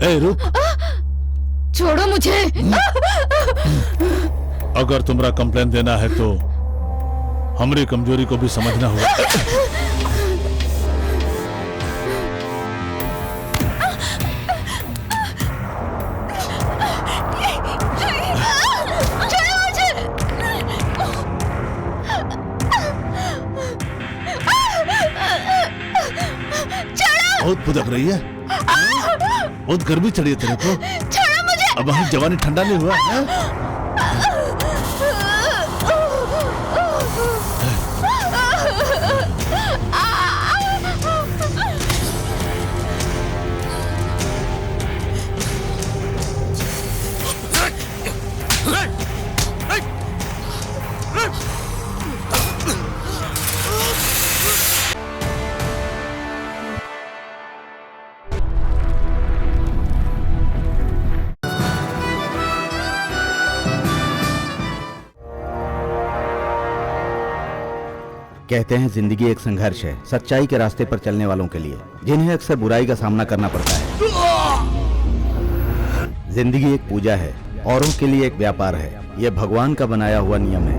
ए रुक, छोड़ो मुझे। अगर तुम्हारा कंप्लेन देना है तो हमारी कमजोरी को भी समझना होगा। बहुत पुदक रही है, बहुत गर्मी चढ़ी है तेरे को। छोड़ो मुझे। अब हमारी जवानी ठंडा नहीं हुआ है? कहते हैं जिंदगी एक संघर्ष है सच्चाई के रास्ते पर चलने वालों के लिए, जिन्हें अक्सर बुराई का सामना करना पड़ता है। जिंदगी एक पूजा है, औरों के लिए एक व्यापार है। यह भगवान का बनाया हुआ नियम है।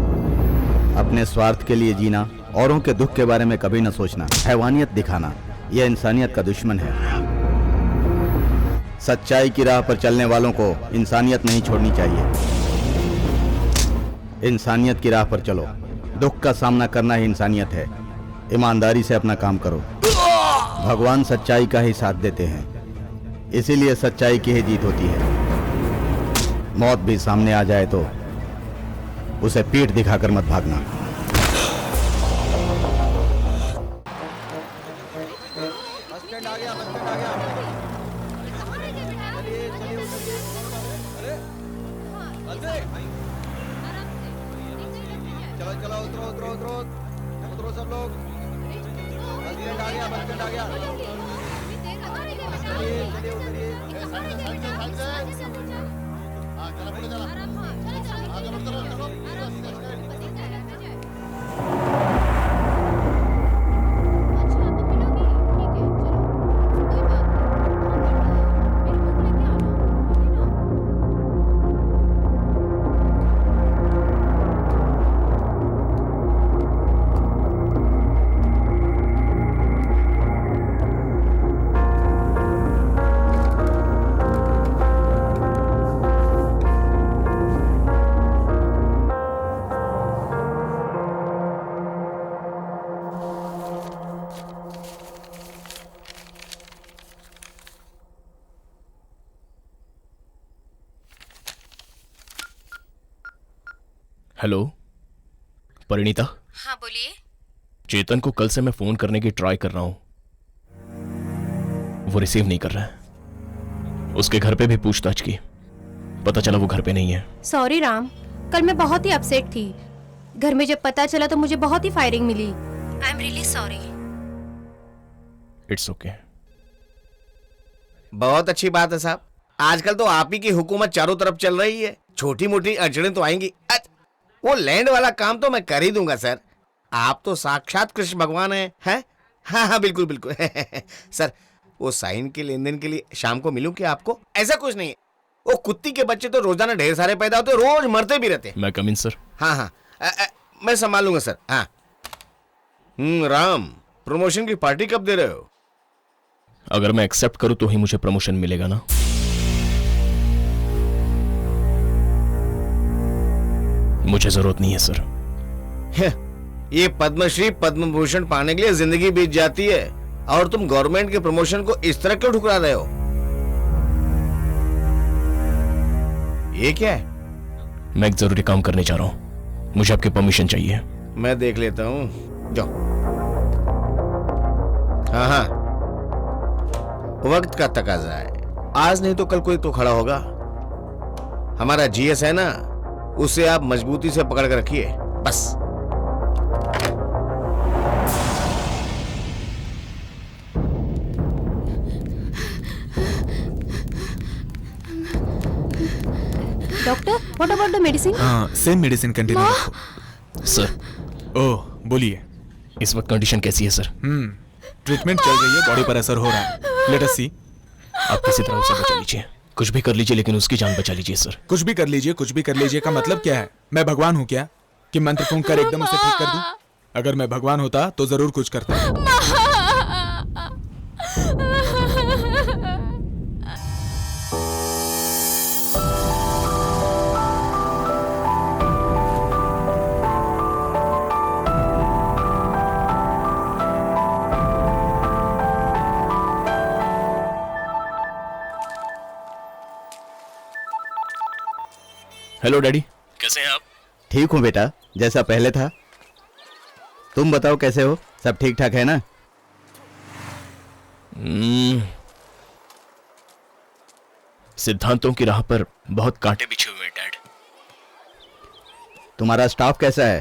अपने स्वार्थ के लिए जीना, औरों के दुख के बारे में कभी न सोचना, हैवानियत दिखाना, यह इंसानियत का दुश्मन है। सच्चाई की राह पर चलने वालों को इंसानियत नहीं छोड़नी चाहिए। इंसानियत की राह पर चलो। दुख का सामना करना ही इंसानियत है। ईमानदारी से अपना काम करो। भगवान सच्चाई का ही साथ देते हैं, इसीलिए सच्चाई की ही जीत होती है। मौत भी सामने आ जाए तो उसे पीठ दिखाकर मत भागना। चलो उतरो उतरो उतरो उतरो सब लोग। बस स्टैंड आ गया, बस स्टैंड आ गया। चलिए चलिए उतरिए। हाँ चलो पूरे चलो। आगे बढ़ते रहो चलो। हेलो परिणीता। हाँ बोलिए। चेतन को कल से मैं फोन करने की ट्राई कर रहा हूं, वो रिसीव नहीं कर रहा है। उसके घर पे भी पूछताछ की, पता चला वो घर पे नहीं है। सॉरी राम, कल मैं बहुत ही अपसेट थी। घर में जब पता चला तो मुझे बहुत ही फायरिंग मिली। I am really sorry. It's okay. बहुत अच्छी बात है साहब, आजकल तो आप ही की हुकूमत चारों तरफ चल रही है। छोटी मोटी अड़चनें तो आएंगी, वो लैंड वाला काम तो मैं कर ही दूंगा सर। आप तो साक्षात कृष्ण भगवान हैं। हाँ हाँ बिल्कुल बिल्कुल। सर वो साइन के लेन देन के लिए शाम को मिलूं क्या आपको? ऐसा कुछ नहीं है, वो कुत्ती के बच्चे तो रोजाना ढेर सारे पैदा होते, रोज मरते भी रहते। मैं कम इन सर? हाँ हाँ मैं संभाल लूंगा सर। हाँ राम, प्रमोशन की पार्टी कब दे रहे हो? अगर मैं एक्सेप्ट करूं तो ही मुझे प्रमोशन मिलेगा ना? मुझे जरूरत नहीं है सर। ये पद्मश्री पद्म भूषण पाने के लिए जिंदगी बीत जाती है और तुम गवर्नमेंट के प्रमोशन को इस तरह क्यों ठुकरा रहे हो? ये क्या है? मैं एक जरूरी काम करने जा रहा हूं, मुझे आपकी परमिशन चाहिए। मैं देख लेता हूं, जाओ। हाँ हाँ वक्त का तकाजा है, आज नहीं तो कल कोई तो खड़ा होगा। हमारा जीएस है ना, उसे आप मजबूती से पकड़ कर रखिए बस। Doctor, what about the medicine? Same medicine continue रखो। सर। ओह बोलिए। इस वक्त कंडीशन कैसी है सर? ट्रीटमेंट चल रही है, बॉडी पर असर हो रहा है। लेट अस सी। आप किसी तरह उसे बचा लीजिए, कुछ भी कर लीजिए लेकिन उसकी जान बचा लीजिए सर। कुछ भी कर लीजिए, कुछ भी कर लीजिए का मतलब क्या है? मैं भगवान हूँ क्या कि मंत्र फूंक कर एकदम उसे ठीक कर दूं? अगर मैं भगवान होता तो जरूर कुछ करता। हेलो डैडी, कैसे हैं आप? ठीक हूँ बेटा, जैसा पहले था। तुम बताओ कैसे हो, सब ठीक ठाक है ना? सिद्धांतों की राह पर बहुत कांटे बिछे हुए हैं डैड। तुम्हारा स्टाफ कैसा है?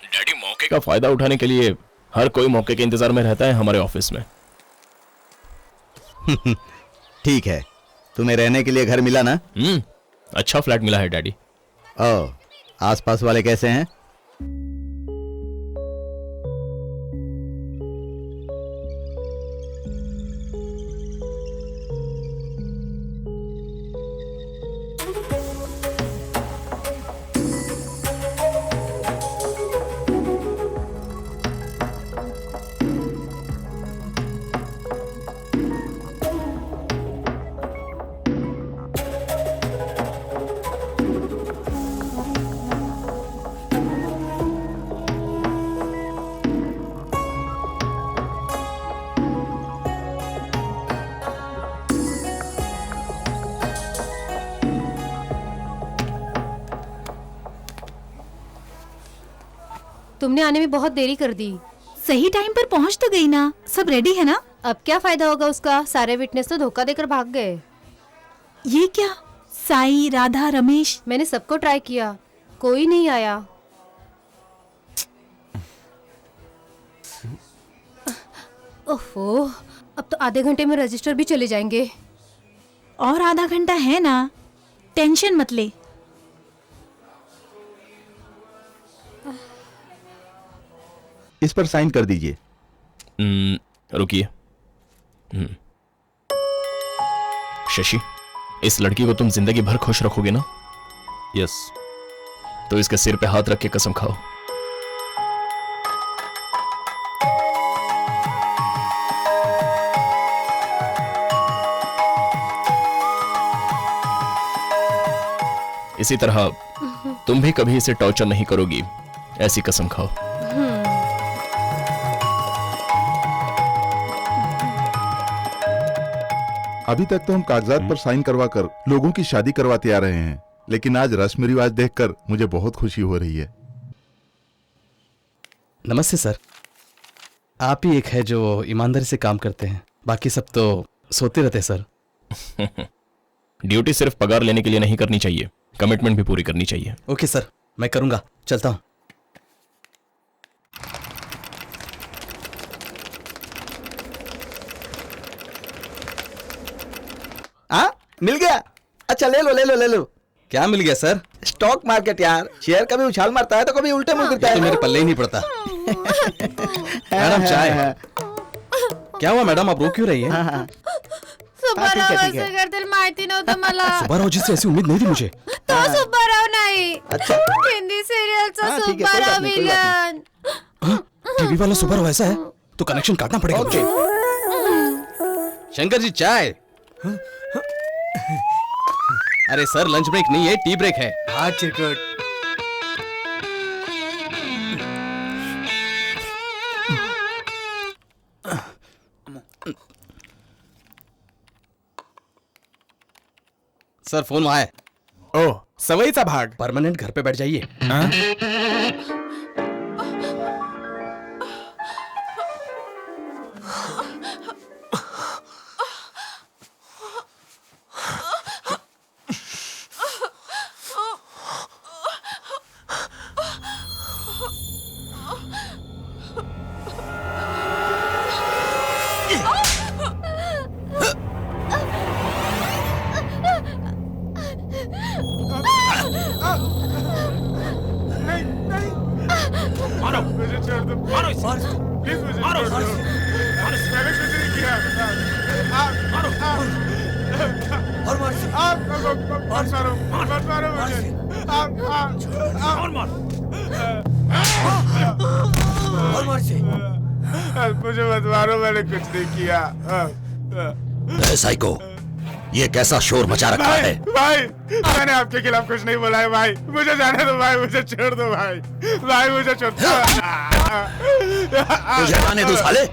डैडी, मौके का फायदा उठाने के लिए हर कोई मौके के इंतजार में रहता है हमारे ऑफिस में। ठीक है, तुम्हें रहने के लिए घर मिला ना? अच्छा फ्लैट मिला है डैडी। ओ, आसपास वाले कैसे हैं? तुमने आने में बहुत देरी कर दी। सही टाइम पर पहुंच तो गई ना, सब रेडी है ना? अब क्या फायदा होगा उसका, सारे विटनेस तो धोखा देकर भाग गए। ये क्या, साई, राधा, रमेश? मैंने सबको ट्राई किया, कोई नहीं आया। ओहो, अब तो आधे घंटे में रजिस्टर भी चले जाएंगे। और आधा घंटा है ना, टेंशन मत ले। इस पर साइन कर दीजिए। रुकिए। शशि, इस लड़की को तुम जिंदगी भर खुश रखोगे ना? यस। तो इसके सिर पे हाथ रख के कसम खाओ। इसी तरह तुम भी कभी इसे टॉर्चर नहीं करोगी, ऐसी कसम खाओ। अभी तक तो हम कागजात पर साइन करवाकर लोगों की शादी करवाते आ रहे हैं, लेकिन आज रस्म रिवाज देखकर मुझे बहुत खुशी हो रही है। नमस्ते सर। आप ही एक है जो ईमानदारी से काम करते हैं, बाकी सब तो सोते रहते हैं सर। ड्यूटी सिर्फ पगार लेने के लिए नहीं करनी चाहिए, कमिटमेंट भी पूरी करनी चाहिए। ओके सर, मैं करूंगा, चलता हूं। मिल गया? अच्छा ले लो ले लो ले लो। क्या मिल गया सर? स्टॉक मार्केट यार, शेयर कभी उछाल मारता है तो कभी उल्टे मुंह गिरता ये तो है। मेरे पल्ले ही नहीं पड़ता। मैडम चाय। क्या हुआ मैडम, आप रो क्यों रही हैं? सुब्बाराव असं करतील माहिती नव्हतं मला। सुब्बाराव जी से ऐसी उम्मीद नहीं थी मुझे। तो सुब्बाराव नाही, अच्छा। हिंदी सिरियलचा हाँ, ठीक है, कोई बात सुब्बाराव नहीं, कोई बात विलन। टीवी वाला सुब्बाराव ऐसा है तो कनेक्शन काटना पड़ेगा मुझे। शंकर जी चाय। अरे सर, लंच ब्रेक नहीं है, टी ब्रेक है। हाँ चिरकुट। सर फोन वहां है। ओह, सवयीचा भाग। परमानेंट घर पे बैठ जाइए। हाँ? मुझे मत मारो, मैंने कुछ नहीं किया। साइको, ये कैसा शोर मचा रखा है? भाई मैंने आपके खिलाफ कुछ नहीं बोला है भाई, मुझे जाने दो भाई, मुझे छोड़ दो भाई, भाई मुझे छोड़ दो। तुझे जाने दो साले,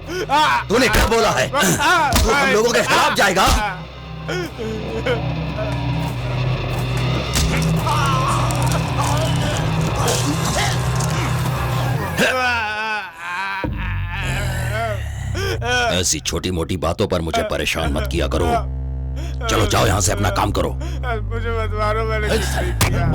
तूने क्या बोला है? तू हम लोगों के खिलाफ जाएगा? ऐसी छोटी मोटी बातों पर मुझे परेशान मत किया करो। चलो जाओ यहाँ से, अपना काम करो। मुझे मत मारो, मैंने कुछ नहीं किया।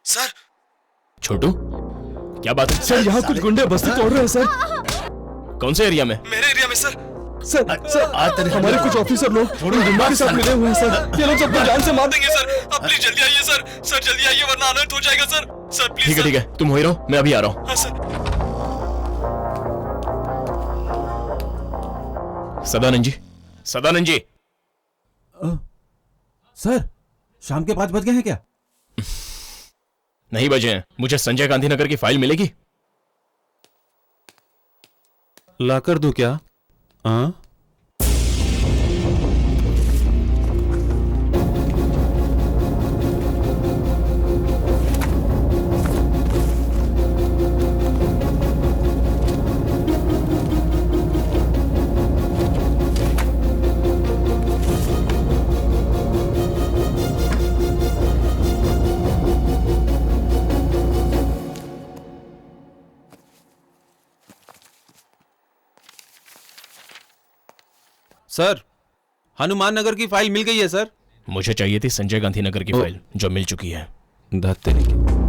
सर। छोटू, क्या बात है? सर यहाँ कुछ गुंडे बस्ती तोड़ रहे हैं सर। कौन से एरिया में? मेरे एरिया में सर। सर हमारे कुछ ऑफिसर लोग गुंडों के साथ मिले हुए हैं सर। ये लोग सबको जान से मार देंगे सर। आप प्लीज जल्दी आइए सर। सर जल्दी आइए वरना अनर्थ हो जाएगा सर। Sir please. ठीक है, तुम वहीं रहो, मैं अभी आ रहा हूँ। हाँ सर। सदानंद जी, सदानंद जी। सर शाम के 5 बज गए हैं क्या? नहीं बजे हैं। मुझे संजय गांधी नगर की फाइल मिलेगी? ला कर दूं क्या? हाँ? सर हनुमान नगर की फाइल मिल गई है सर। मुझे चाहिए थी संजय गांधी नगर की फाइल, जो मिल चुकी है। धत्तेरी की।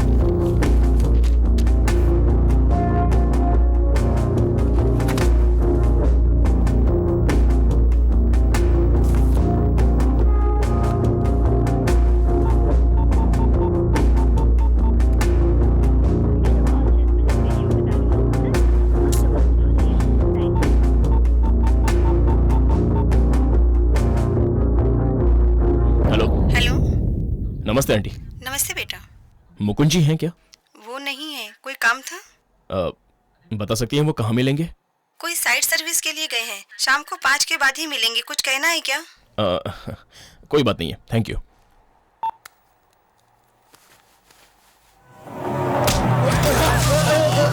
नमस्ते आंटी। नमस्ते बेटा। मुकुंद जी हैं क्या? वो नहीं है, कोई काम था? बता सकती हैं वो कहाँ मिलेंगे? कोई साइट सर्विस के लिए गए हैं, शाम को 5 के बाद ही मिलेंगे। कुछ कहना है क्या? कोई बात नहीं है, थैंक यू।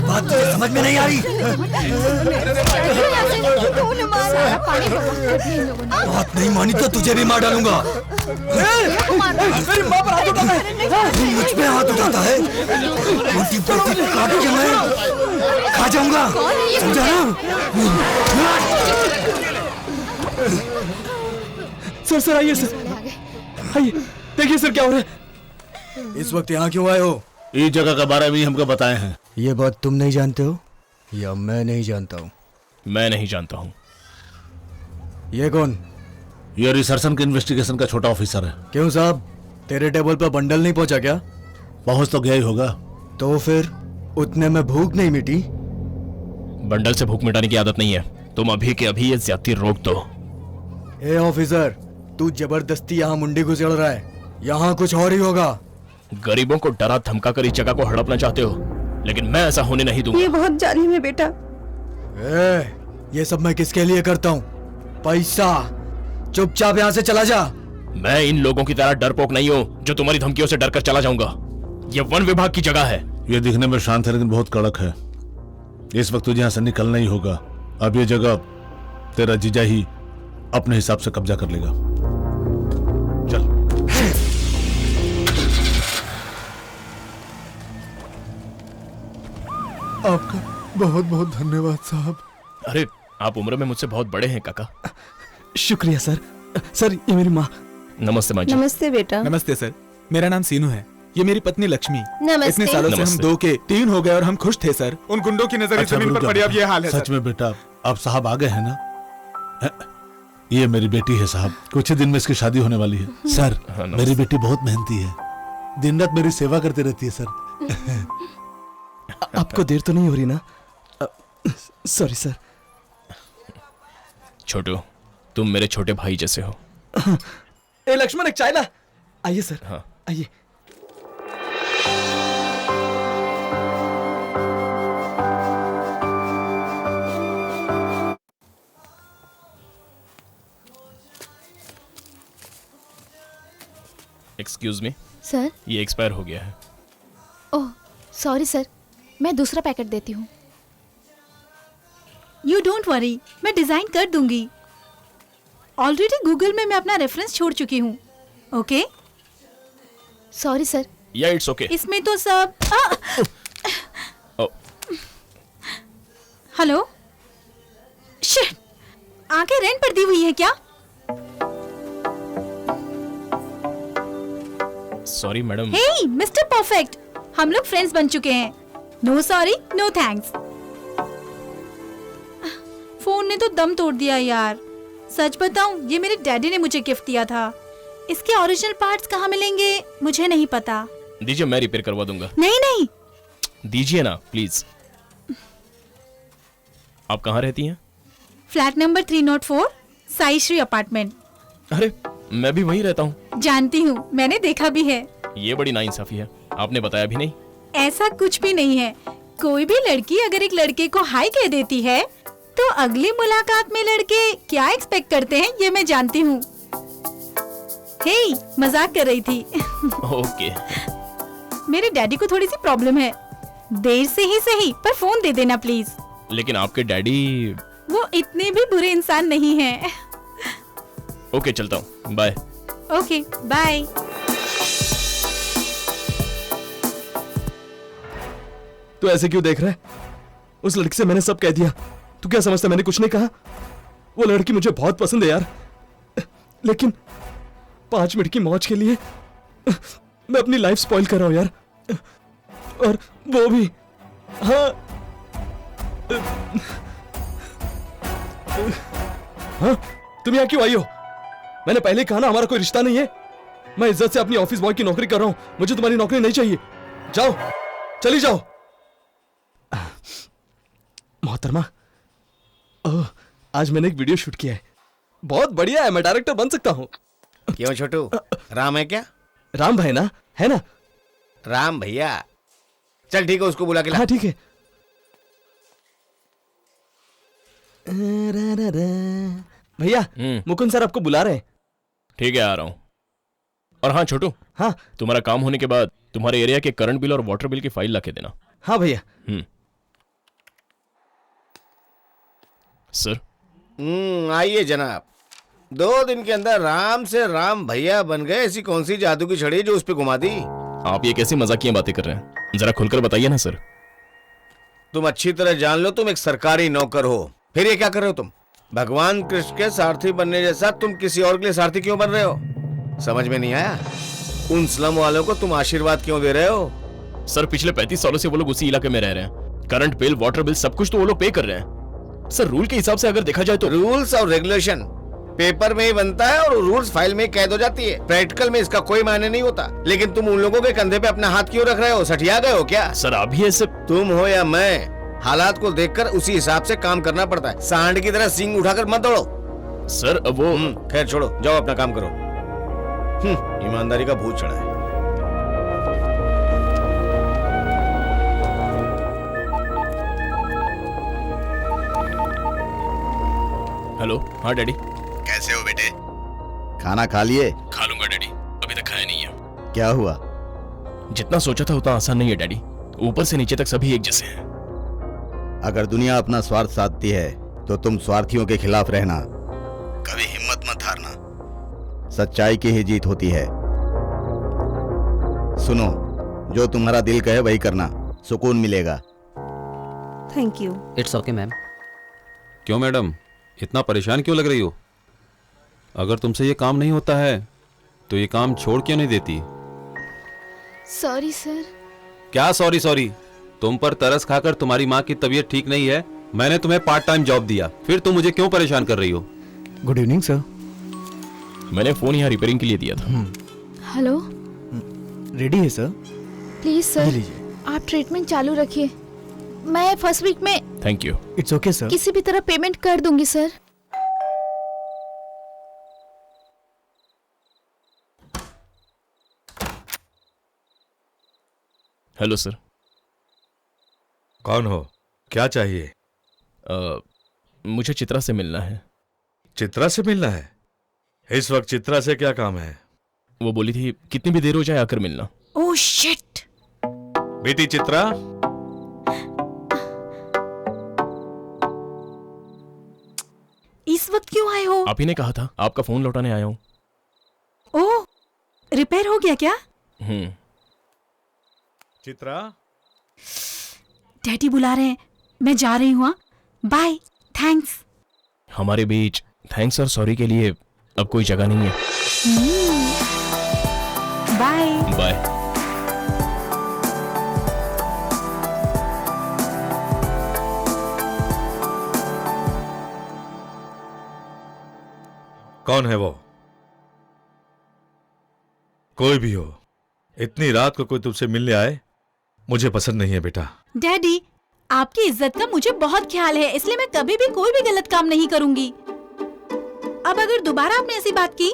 बात तुझे समझ में नहीं आ रही? बात नहीं मानी तो तुझे भी मार डालूंगा। मेरी माँ पर हाथ उठाता है। मुझ पे हाथ उठाता है? मोटी पोटी काट के मैं खा जाऊंगा, समझा ना? सर आइए सर, आइए देखिए सर क्या हो रहा है। इस वक्त यहाँ क्यों आए हो? इस जगह के बारे में हमको बताए हैं। ये बात तुम नहीं जानते हो या मैं नहीं जानता हूँ? मैं नहीं जानता हूँ। ये कौन? ये रिसर्च के इन्वेस्टिगेशन का छोटा ऑफिसर है। क्यों साहब, तेरे टेबल पर बंडल नहीं पहुंचा क्या? पहुंच तो गया ही होगा। तो फिर उतने में भूख नहीं मिटी? बंडल से भूख मिटाने की आदत नहीं है। तुम अभी के अभी ये ज्यादती रोक दो। ए ऑफिसर, तू जबरदस्ती यहाँ मुंडी घुसेड़ रहा है। यहाँ कुछ और ही होगा। गरीबों को डरा धमका कर इस जगह को हड़पना चाहते हो, लेकिन मैं ऐसा होने नहीं दूंगा। ये बहुत जालिम है बेटा। ये सब मैं किसके लिए करता हूँ? पैसा। चुपचाप यहाँ से चला जा। मैं इन लोगों की तरह डरपोक नहीं हूँ जो तुम्हारी धमकियों से डरकर चला जाऊंगा। ये वन विभाग की जगह है। ये दिखने में शांत है लेकिन बहुत कड़क है। इस वक्त तुझे यहाँ से निकलना ही होगा। अब ये जगह तेरा जीजा ही अपने हिसाब से कब्जा कर लेगा। चल। आपका बहुत बहुत धन्यवाद साहब। अरे आप उम्र में मुझसे बहुत बड़े हैं काका। शुक्रिया सर। सर ये मेरी माँ। नमस्ते माँ जी। नमस्ते बेटा। नमस्ते सर, मेरा नाम सीनू है। ये मेरी पत्नी लक्ष्मी। नमस्ते। इतने सालों से हम 2 के 3 हो गए और हम खुश थे सर। उन गुंडों की नजर अच्छा, जमीन पर पड़ी, अब ये हाल है सच सर। में बेटा, अब साहब आ गए हैं ना? ये मेरी बेटी है साहब, कुछ ही दिन में इसकी शादी होने वाली है। सर मेरी बेटी बहुत मेहनती है, दिन रात मेरी सेवा करती रहती है सर। आपको देर तो नहीं हो रही ना? Sorry sir. छोटू, तुम मेरे छोटे भाई जैसे हो। ए लक्ष्मण, एक चाय ला। आइए सर। हाँ आइए। Excuse me sir. ये एक्सपायर हो गया है। ओह सॉरी सर, मैं दूसरा पैकेट देती हूँ। यू डोंट वरी, मैं डिजाइन कर दूंगी। ऑलरेडी गूगल में मैं अपना रेफरेंस छोड़ चुकी हूँ। Okay sorry sir. या इट्स ओके। इसमें तो सब हेलो, शिट, आगे रेंट पर दी हुई है क्या? Sorry madam. Hey mister perfect, हम लोग फ्रेंड्स बन चुके हैं। No sorry no thanks. Phone ने तो दम तोड़ दिया यार। सच बताऊं, ये मेरे डैडी ने मुझे गिफ्ट दिया था। इसके ओरिजिनल पार्ट्स कहाँ मिलेंगे मुझे नहीं पता। दीजिए, मैं रिपेयर करवा दूंगा। नहीं नहीं, दीजिए ना प्लीज। आप कहाँ रहती हैं? Flat number 304, Sai Shri apartment. अरे मैं भी वहीं रहता हूँ। जानती हूँ, मैंने देखा भी है। ये बड़ी नाइंसाफी है, आपने बताया भी नहीं। ऐसा कुछ भी नहीं है। कोई भी लड़की अगर एक लड़के को हाई कह देती है तो अगली मुलाकात में लड़के क्या एक्सपेक्ट करते हैं ये मैं जानती हूँ। हे, मजाक कर रही थी। ओके। मेरे डैडी को थोड़ी सी प्रॉब्लम है। देर से ही सही, पर फोन दे देना प्लीज। लेकिन आपके डैडी वो इतने भी बुरे इंसान नहीं हैं। ओके, चलता हूँ, बाय। Okay bye. तू ऐसे क्यों देख रहा है? उस लड़की से मैंने सब कह दिया। तू क्या समझता मैंने कुछ नहीं कहा? वो लड़की मुझे बहुत पसंद है यार, लेकिन 5 मिनट की मौज के लिए मैं अपनी लाइफ स्पॉइल कर रहा हूं यार। और वो भी हाँ हाँ, तुम यहाँ क्यों आई हो? मैंने पहले कहा ना हमारा कोई रिश्ता नहीं है। मैं इज्जत से अपनी ऑफिस बॉय की नौकरी कर रहा हूं। मुझे तुम्हारी नौकरी नहीं चाहिए। जाओ, चली जाओ। मोहतरमा, आज मैंने एक वीडियो शूट किया है, बहुत बढ़िया है। मैं डायरेक्टर बन सकता हूँ। क्यों छोटू, राम है क्या? राम भाई ना, है ना? राम भैया, चल ठीक है, उसको बुला के ला। हाँ ठीक है। भैया, मुकुंद सर आपको बुला रहे हैं। ठीक है, आ रहा हूँ। और हाँ छोटू, हाँ, तुम्हारा काम होने के बाद तुम्हारे एरिया के करंट बिल और वाटर बिल की फाइल ला के देना। हाँ भैया। सर। आइए जनाब। 2 दिन के अंदर राम से राम भैया बन गए। ऐसी कौन सी जादू की छड़ी जो उस पे घुमा दी? आप ये कैसी मजाकिया बातें कर रहे हैं? जरा खुलकर बताइए ना सर। तुम अच्छी तरह जान लो, तुम एक सरकारी नौकर हो। फिर ये क्या कर रहे हो तुम? भगवान कृष्ण के सारथी बनने जैसा तुम किसी और के लिए सारथी क्यों बन रहे हो? समझ में नहीं आया? उन स्लम वालों को तुम आशीर्वाद क्यों दे रहे हो? सर, पिछले 35 सालों से वो लोग उसी इलाके में रह रहे हैं। करंट बिल, वाटर बिल, सब कुछ तो वो लोग पे कर रहे हैं। सर, रूल के हिसाब से अगर देखा जाए तो रूल्स और रेगुलेशन पेपर में ही बनता है और रूल्स फाइल में कैद हो जाती है। प्रैक्टिकल में इसका कोई मायने नहीं होता। लेकिन तुम उन लोगों के कंधे पे अपना हाथ क्यों रख रहे हो? सठिया गए हो क्या? सर, अभी ऐसे तुम हो या मैं, हालात को देखकर उसी हिसाब से काम करना पड़ता है। सांड की तरह सींग उठाकर मत दौड़ो। सर, वो खैर छोड़ो, जाओ अपना काम करो। ईमानदारी का भूत चढ़ा है। हेलो। हाँ डैडी। कैसे हो बेटे? खाना खा लिए? खा लूंगा डैडी, अभी तक खाया नहीं है। क्या हुआ? जितना सोचा था उतना आसान नहीं है डैडी। ऊपर से नीचे तक सभी एक जैसे हैं। अगर दुनिया अपना स्वार्थ साधती है तो तुम स्वार्थियों के खिलाफ रहना। कभी हिम्मत मत हारना। सच्चाई की ही जीत होती है। सुनो, जो तुम्हारा दिल कहे वही करना, सुकून मिलेगा। Thank you. It's okay ma'am. क्यों मैडम, इतना परेशान क्यों लग रही हो? अगर तुमसे ये काम नहीं होता है तो ये काम छोड़ क्यों नहीं देती? Sorry sir. क्या सॉरी सॉरी? तुम पर तरस खाकर तुम्हारी माँ की तबीयत ठीक नहीं है, मैंने तुम्हें पार्ट टाइम जॉब दिया, फिर तुम मुझे क्यों परेशान कर रही हो? Good evening sir. मैंने फोन यहाँ रिपेयरिंग के लिए दिया था। हेलो, रेडी है सर? प्लीज ये सर, लीजिए। आप ट्रीटमेंट चालू रखिए। मैं फर्स्ट वीक में thank you. It's okay sir. किसी भी तरह पेमेंट कर दूंगी सर। Hello sir. कौन हो? क्या चाहिए? मुझे चित्रा से मिलना है। चित्रा से मिलना है? इस वक्त चित्रा से क्या काम है? वो बोली थी कितनी भी देर हो जाए आकर मिलना। Oh shit. बेटी चित्रा, इस वक्त क्यों आए हो? आप ही ने कहा था, आपका फोन लौटाने आया हूँ। ओह, रिपेयर हो गया क्या? चित्रा, डैडी बुला रहे हैं, मैं जा रही हूँ। Bye, thanks. हमारे बीच थैंक्स और सॉरी के लिए अब कोई जगह नहीं है। Bye bye. कौन है वो? कोई भी हो, इतनी रात को कोई तुमसे मिलने आए मुझे पसंद नहीं है बेटा। डैडी, आपकी इज्जत का मुझे बहुत ख्याल है, इसलिए मैं कभी भी कोई भी गलत काम नहीं करूंगी। अब अगर दोबारा आपने ऐसी बात की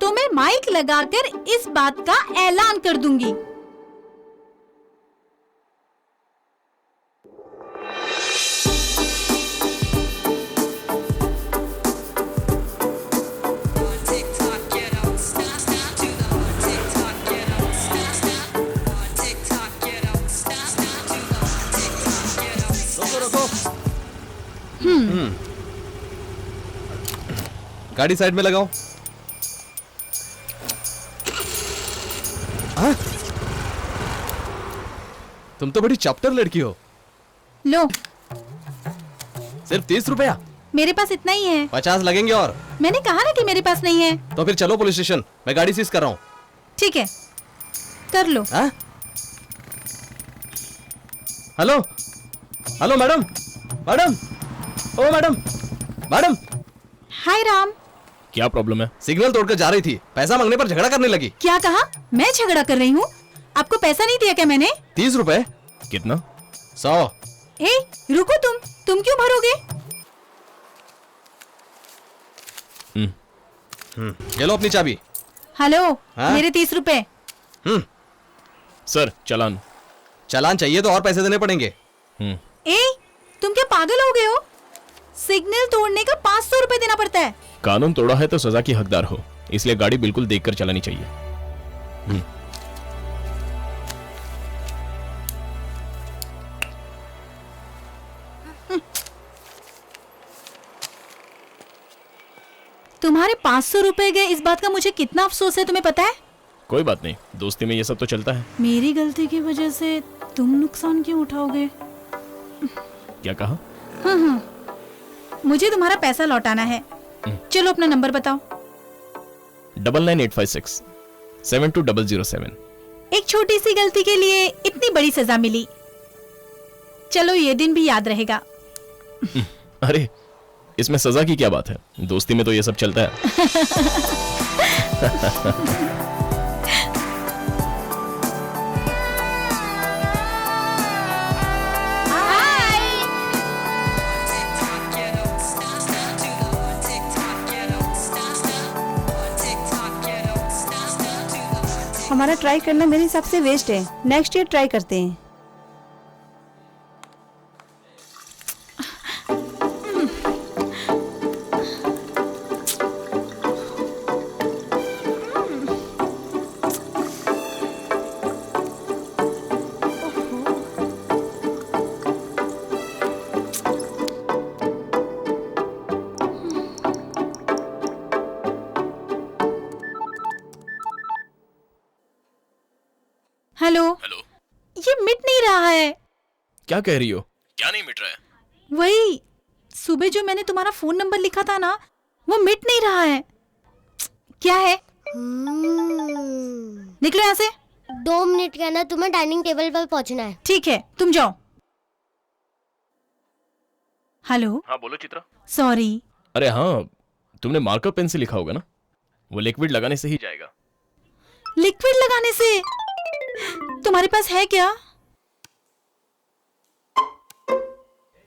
तो मैं माइक लगाकर इस बात का ऐलान कर दूंगी। गाड़ी साइड में लगाओ। तुम तो बड़ी चैप्टर लड़की हो। लो, सिर्फ 30 रुपया? मेरे पास इतना ही है। 50 लगेंगे और। मैंने कहा ना कि मेरे पास नहीं है। तो फिर चलो पुलिस स्टेशन, मैं गाड़ी सीज कर रहा हूँ। ठीक है, कर लो। हेलो हेलो मैडम, मैडम, ओ मैडम, मैडम। हाय राम। क्या प्रॉब्लम है? सिग्नल तोड़कर जा रही थी, पैसा मांगने पर झगड़ा करने लगी। क्या कहा? मैं झगड़ा कर रही हूँ? आपको पैसा नहीं दिया क्या मैंने? 30 रुपए। कितना? 100। ए, रुको, तुम क्यों भरोगे? ये लो अपनी चाबी। हेलो, हाँ? मेरे 30 रुपए। सर, चालान। चालान चाहिए तो और पैसे देने पड़ेंगे। ए, तुम क्या पागल हो गए हो? सिग्नल तोड़ने का 500 रुपए देना पड़ता है। कानून तोड़ा है तो सजा की हकदार हो, इसलिए गाड़ी बिल्कुल देखकर चलानी चाहिए। तुम्हारे 500 रुपए गए, इस बात का मुझे कितना अफसोस है, तुम्हें पता है? कोई बात नहीं, दोस्ती में ये सब तो चलता है। मेरी गलती की वजह से तुम नुकसान क्यों उठाओगे? क्या कहा? हाँ, मुझे तुम्हारा पैसा लौटाना है। चलो अपना नंबर बताओ। 99856 72007। एक छोटी सी गलती के लिए इतनी बड़ी सजा मिली। चलो, ये दिन भी याद रहेगा। अरे, इसमें सजा की क्या बात है? दोस्ती में तो ये सब चलता है। हमारा ट्राई करना मेरे हिसाब से वेस्ट है। नेक्स्ट ईयर ट्राई करते हैं। हेलो। ये मिट नहीं रहा है। क्या कह रही हो? क्या नहीं मिट रहा है? वही सुबह जो मैंने तुम्हारा फोन नंबर लिखा था ना, वो मिट नहीं रहा है। क्या है? निकलो यहाँ से। 2 मिनट के अंदर तुम्हें डाइनिंग टेबल पर पहुँचना है। ठीक है, तुम जाओ। हेलो। हाँ बोलो चित्रा। सॉरी। अरे हाँ, तुमने मार्कर पेन से लिखा होगा ना, वो लिक्विड लगाने से ही जाएगा। लिक्विड लगाने से? तुम्हारे पास है क्या?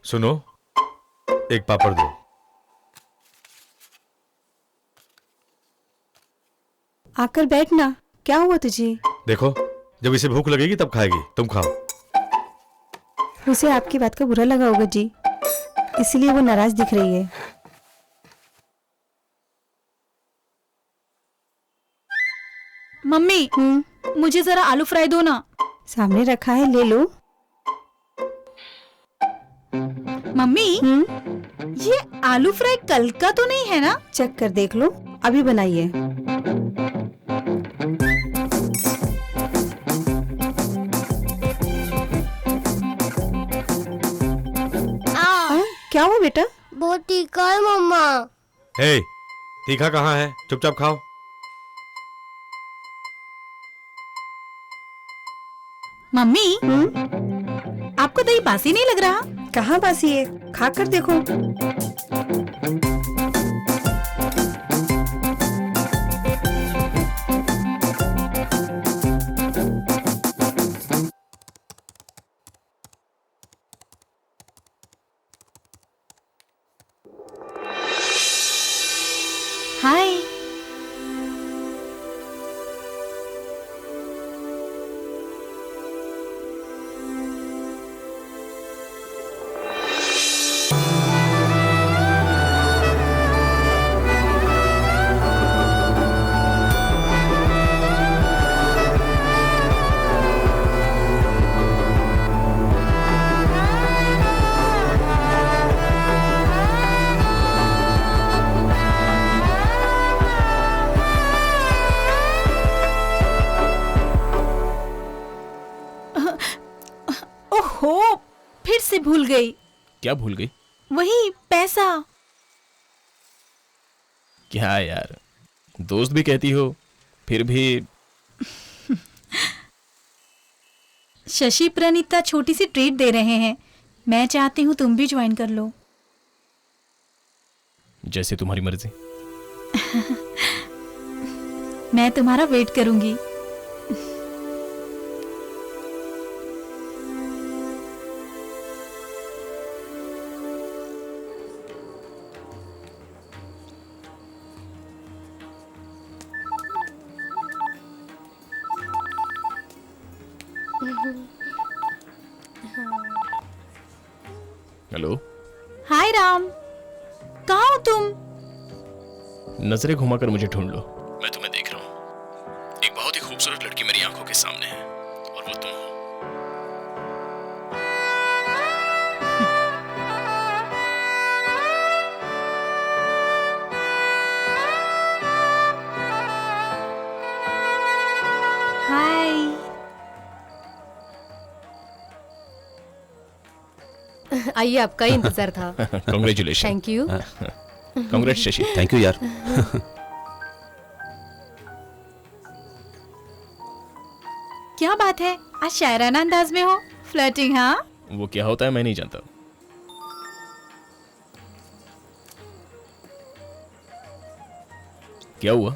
सुनो, एक पापड़ दो। आकर बैठना। क्या हुआ तुझे? देखो, जब इसे भूख लगेगी तब खाएगी, तुम खाओ। उसे आपकी बात का बुरा लगा होगा जी, इसलिए वो नाराज दिख रही है। मम्मी, मुझे जरा आलू फ्राई दो ना। सामने रखा है, ले लो। मम्मी, ये आलू फ्राई कल का तो नहीं है ना? चेक कर देख लो, अभी बनाई है। क्या हुआ बेटा? बहुत तीखा है मम्मा। हे, तीखा कहाँ है? चुपचाप खाओ। मम्मी, आपको दही बासी नहीं लग रहा? कहाँ बासी है, खा कर देखो। हाय। ओहो, फिर से भूल गई। क्या भूल गई? वही पैसा। क्या यार, दोस्त भी कहती हो, फिर भी। शशि प्रणीता छोटी सी ट्रीट दे रहे हैं, मैं चाहती हूँ तुम भी ज्वाइन कर लो। जैसे तुम्हारी मर्जी। मैं तुम्हारा वेट करूंगी। हेलो। हाय राम, कहाँ हो तुम? नजरें घुमाकर मुझे ढूंढ लो, मैं तुम्हें देख रहा हूँ। एक बहुत ही खूबसूरत लड़की मेरी आंखों के सामने है, और वो तुम हो। हाय। आइए, आपका ही इंतजार था। Congratulation. Thank you. कांग्रेट Shashi. Thank you यार। क्या बात है, आज शायराना अंदाज में हो। फ्लर्टिंग? हाँ। वो क्या होता है मैं नहीं जानता। क्या हुआ?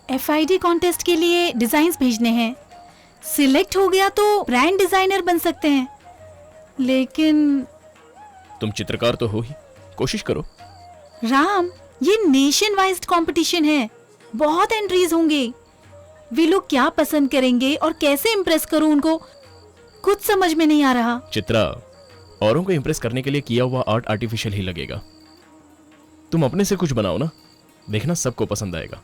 FID कॉन्टेस्ट के लिए डिजाइन्स भेजने हैं। सिलेक्ट हो गया तो ब्रांड डिजाइनर बन सकते हैं, लेकिन तुम चित्रकार तो हो ही, कोशिश करो। राम, ये नेशन वाइज कंपटीशन है, बहुत एंट्रीज होंगे। वे लोग क्या पसंद करेंगे और कैसे इम्प्रेस करूं उनको, कुछ समझ में नहीं आ रहा। चित्रा, औरों को इम्प्रेस करने के लिए किया हुआ आर्ट आर्टिफिशियल ही लगेगा। तुम अपने से कुछ बनाओ ना, देखना सबको पसंद आएगा।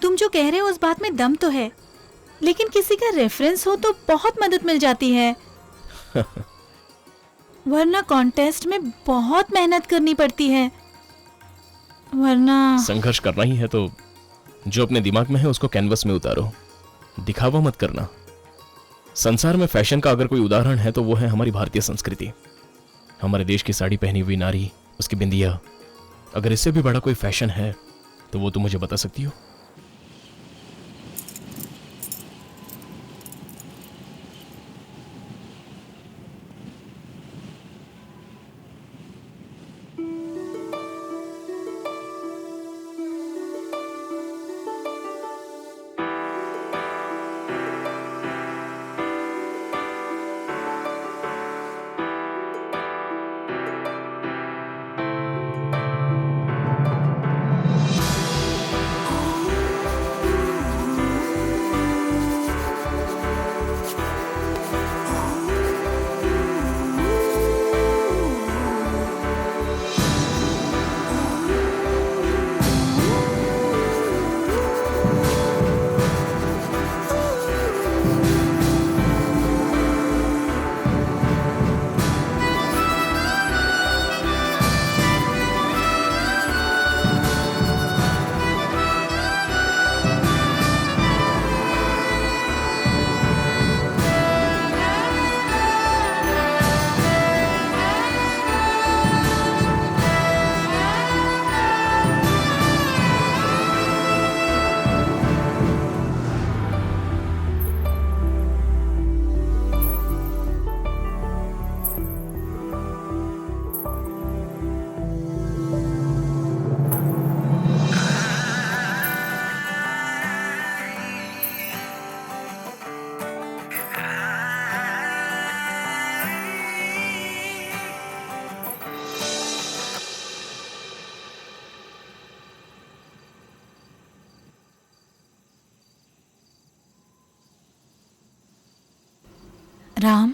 तुम जो कह रहे हो उस बात में दम तो है, लेकिन किसी का रेफरेंस हो तो बहुत मदद मिल जाती है। वरना कॉन्टेस्ट में बहुत मेहनत करनी पड़ती है। वरना संघर्ष करना ही है तो जो अपने दिमाग में है उसको कैनवस में उतारो, दिखावा मत करना। संसार में फैशन का अगर कोई उदाहरण है तो वो है हमारी भारतीय संस्कृति। हमारे देश की साड़ी पहनी हुई नारी, उसकी बिंदिया। अगर इससे भी बड़ा कोई फैशन है तो वो तुम मुझे बता सकती हो? राम,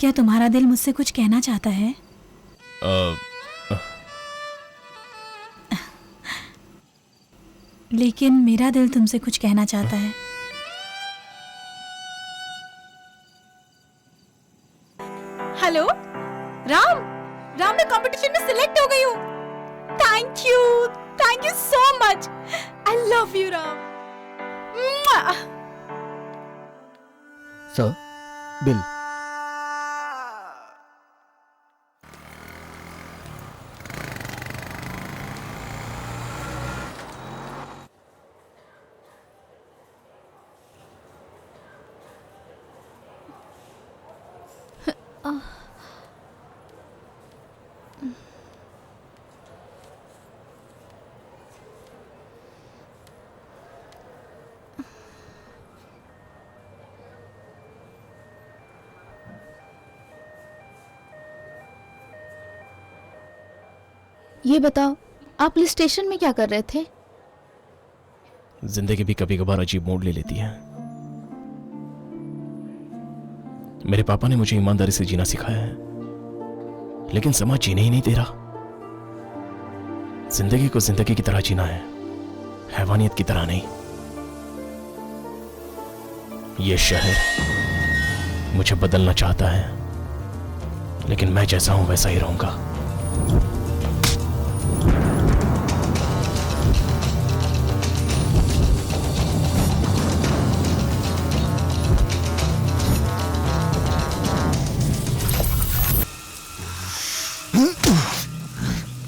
क्या तुम्हारा दिल मुझसे कुछ कहना चाहता है? लेकिन मेरा दिल तुमसे कुछ कहना चाहता है। हेलो राम, राम मैं कंपटीशन में सिलेक्ट हो गई हूँ। Thank you so much. I love you Ram. Sir, bill. ये बताओ, आप पुलिस स्टेशन में क्या कर रहे थे? जिंदगी भी कभी कभार अजीब मोड़ ले लेती है। मेरे पापा ने मुझे ईमानदारी से जीना सिखाया है, लेकिन समाज जीने ही नहीं दे रहा। जिंदगी को जिंदगी की तरह जीना है, हैवानियत की तरह नहीं। यह शहर मुझे बदलना चाहता है, लेकिन मैं जैसा हूं वैसा ही रहूंगा।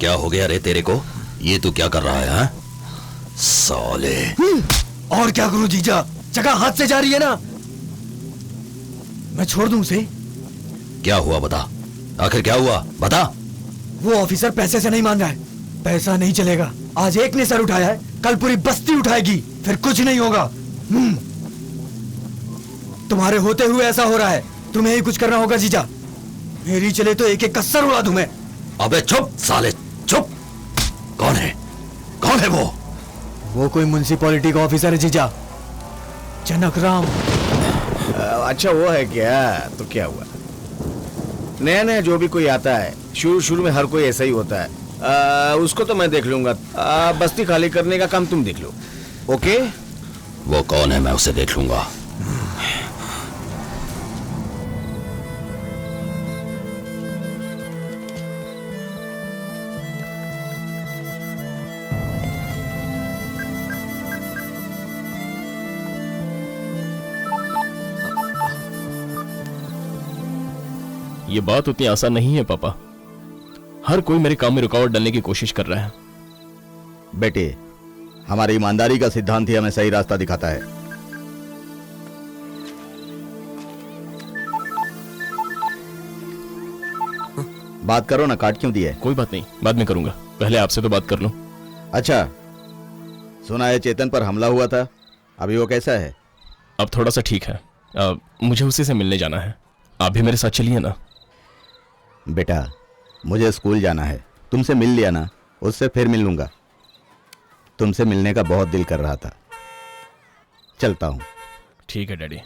क्या हो गया रे तेरे को? ये तू क्या कर रहा है? हाँ? साले। और क्या करूं जीजा, जगह हाथ से जा रही है ना। मैं छोड़ दूं उसे? क्या हुआ बता, आखिर क्या हुआ बता। वो ऑफिसर पैसे से नहीं मान रहा है। पैसा नहीं चलेगा। आज एक ने सर उठाया है, कल पूरी बस्ती उठाएगी, फिर कुछ नहीं होगा। तुम्हारे होते हुए ऐसा हो रहा है, तुम्हें ही कुछ करना होगा जीजा। मेरी चले तो एक एक कसर उड़ा दूं मैं। अबे चुप साले चुप। कौन है, कौन है वो? वो कोई म्युनिसिपैलिटी का ऑफिसर है जीजा, जनक राम। अच्छा वो है क्या? तो क्या हुआ? नया नया जो भी कोई आता है, शुरू में हर कोई ऐसा ही होता है। उसको तो मैं देख लूंगा। बस्ती खाली करने का काम तुम देख लो। ओके? वो कौन है मैं उसे देख लूंगा। ये बात उतनी आसान नहीं है पापा। हर कोई मेरे काम में रुकावट डालने की कोशिश कर रहा है। बेटे, हमारी ईमानदारी का सिद्धांत ही हमें सही रास्ता दिखाता है। बात करो ना, काट क्यों दिया है? कोई बात नहीं, बाद में करूंगा, पहले आपसे तो बात कर लूं। अच्छा, सुना है चेतन पर हमला हुआ था, अभी वो कैसा है? अब थोड़ा सा ठीक है। मुझे उसी से मिलने जाना है, आप भी मेरे साथ चलिए ना। बेटा, मुझे स्कूल जाना है, तुमसे मिल लिया ना, उससे फिर मिल लूंगा। तुमसे मिलने का बहुत दिल कर रहा था, चलता हूं। ठीक है डैडी।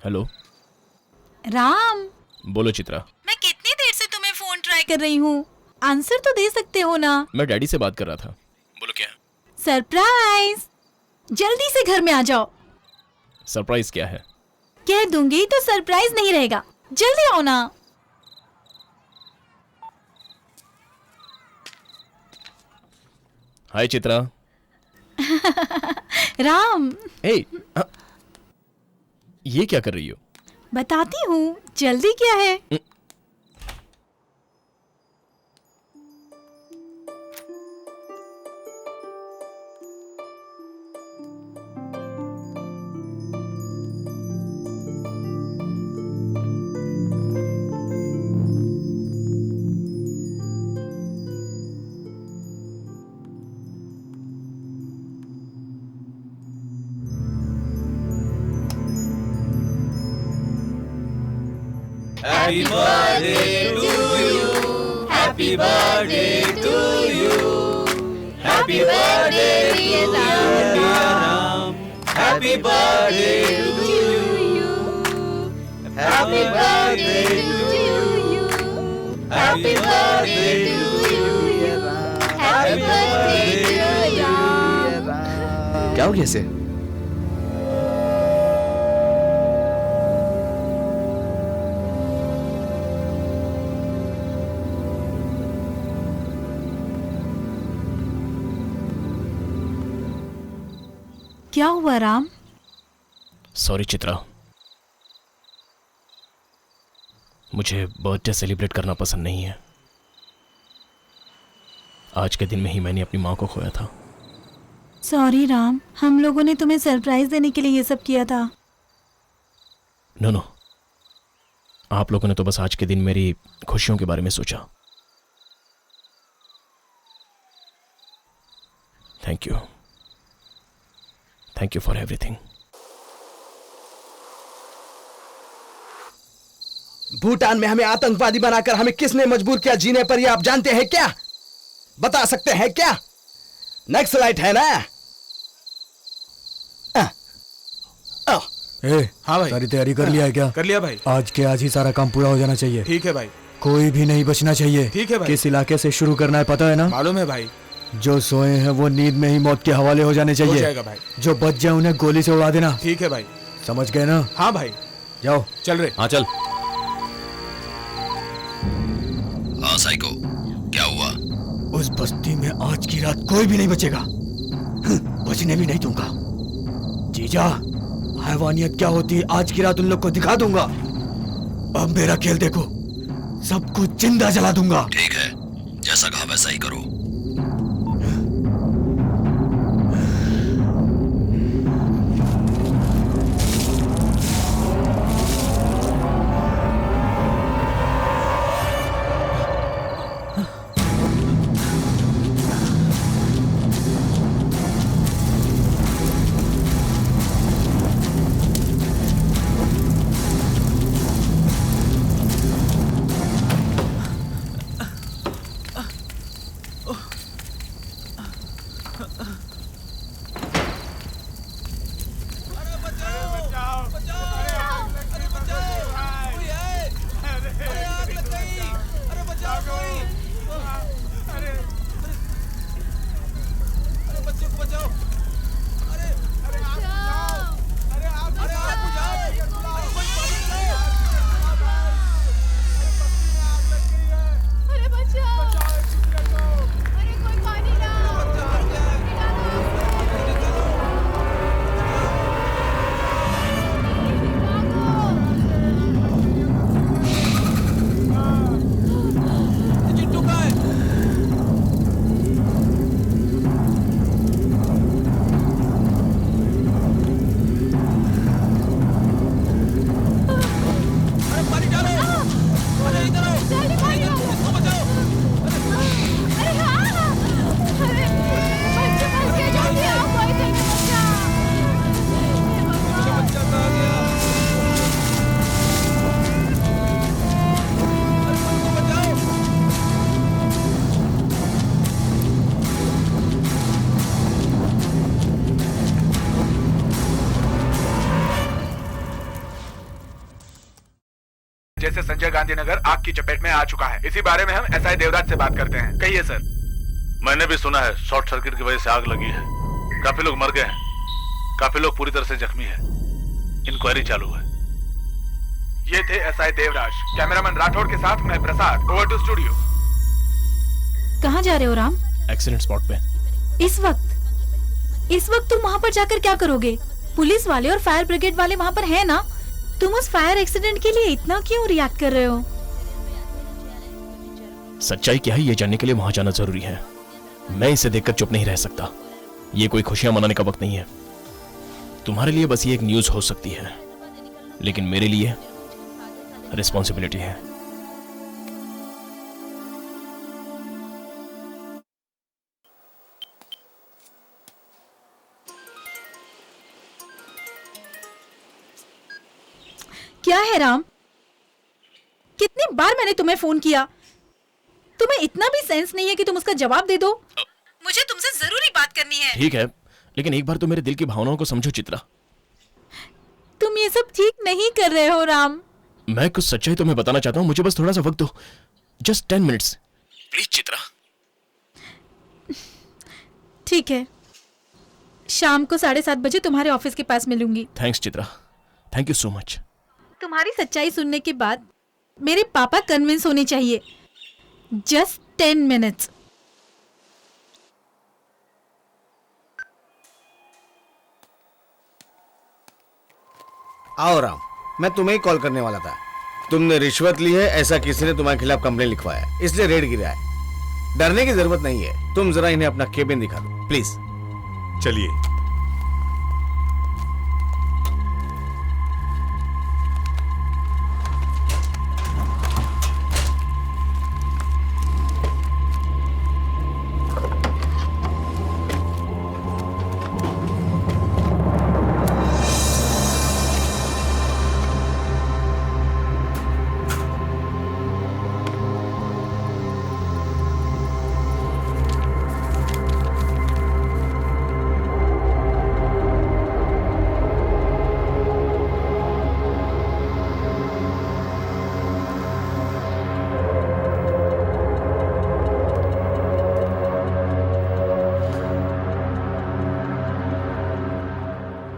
हेलो राम। बोलो चित्रा। मैं कितनी देर से तुम्हें फोन ट्राई कर रही हूँ, आंसर तो दे सकते हो ना। मैं डैडी से बात कर रहा था। बोलो क्या? सरप्राइज, जल्दी से घर में आ जाओ। सरप्राइज क्या है? कह दूंगी तो सरप्राइज नहीं रहेगा, जल्दी आओ ना। हाय चित्रा। राम। ये क्या कर रही हो? बताती हूँ, जल्दी क्या है? Happy birthday to you. Happy birthday to you. Happy Happy birthday dear Ram. Happy birthday to you. Happy birthday to you. Happy birthday to you. Happy birthday to you. क्या हो गया इसे? क्या हुआ राम? सॉरी चित्रा, मुझे बर्थडे सेलिब्रेट करना पसंद नहीं है। आज के दिन में ही मैंने अपनी माँ को खोया था। सॉरी राम, हम लोगों ने तुम्हें सरप्राइज देने के लिए ये सब किया था। नो, आप लोगों ने तो बस आज के दिन मेरी खुशियों के बारे में सोचा। Thank you, thank you for everything. Bhutan में हमें आतंकवादी बनाकर हमें किसने मजबूर किया जीने पर, ये आप जानते हैं क्या? बता सकते हैं क्या? नक्सलाइट है ना? हाँ भाई, सारी तैयारी कर लिया है क्या? कर लिया भाई। आज के आज ही सारा काम पूरा हो जाना चाहिए। ठीक है भाई। कोई भी नहीं बचना चाहिए। ठीक है भाई। किस इलाके से शुरू करना है पता है ना? मालूम है भाई। जो सोए हैं वो नींद में ही मौत के हवाले हो जाने चाहिए। हो जाएगा भाई। जो बच जाए उन्हें गोली से उड़ा देना। ठीक है भाई। समझ गए ना? हाँ भाई। जाओ। चल रहे। हाँ चल। हाँ साइको, क्या हुआ? उस बस्ती में आज की रात कोई भी नहीं बचेगा, बचने भी नहीं दूंगा। जीजा, हैवानियत क्या होती है आज की रात उन लोग को दिखा दूंगा। अब मेरा खेल देखो, सब कुछ जिंदा जला दूंगा। ठीक है, जैसा कहा वैसा ही करो। जैसे संजय गांधीनगर आग की चपेट में आ चुका है। इसी बारे में हम एसआई देवराज से बात करते हैं। कहिए सर। मैंने भी सुना है शॉर्ट सर्किट की वजह से आग लगी है। काफी लोग मर गए हैं, काफी लोग पूरी तरह से जख्मी हैं। इंक्वायरी चालू है। ये थे एसआई देवराज। कैमरामैन राठौड़ के साथ मैं प्रसाद। Over to studio. कहाँ जा रहे हो राम? एक्सीडेंट स्पॉट पे। इस वक्त तुम वहाँ पर जाकर क्या करोगे? पुलिस वाले और फायर ब्रिगेड वाले वहाँ पर हैं ना? तुम उस फायर एक्सीडेंट के लिए इतना क्यों रिएक्ट कर रहे हो? सच्चाई क्या है ये जानने के लिए वहां जाना जरूरी है। मैं इसे देखकर चुप नहीं रह सकता। ये कोई खुशियां मनाने का वक्त नहीं है। तुम्हारे लिए बस ये एक न्यूज हो सकती है, लेकिन मेरे लिए रिस्पॉन्सिबिलिटी है। क्या है राम? कितनी बार मैंने तुम्हें फोन किया, तुम्हें इतना भी सेंस नहीं है कि तुम उसका जवाब दे दो? मुझे तुमसे जरूरी बात करनी है। ठीक है, लेकिन एक बार तो मेरे दिल की भावनाओं को समझो चित्रा। तुम ये सब ठीक नहीं कर रहे हो राम। मैं कुछ सच्चाई तुम्हें बताना चाहता हूँ, मुझे बस थोड़ा सा वक्त दो, जस्ट 10 मिनट्स प्लीज चित्रा। ठीक है, शाम को 7:30 बजे तुम्हारे ऑफिस के पास मिलूंगी। Thanks Chitra, thank you so much. तुम्हारी सच्चाई सुनने के बाद मेरे पापा कन्विंस होने चाहिए। Just 10 minutes. आओ राम, मैं तुम्हें ही कॉल करने वाला था। तुमने रिश्वत ली है ऐसा किसी ने तुम्हारे खिलाफ कंप्लेन लिखवाया, इसलिए रेड गिरा है। डरने की जरूरत नहीं है, तुम जरा इन्हें अपना केबिन दिखा दो प्लीज। चलिए।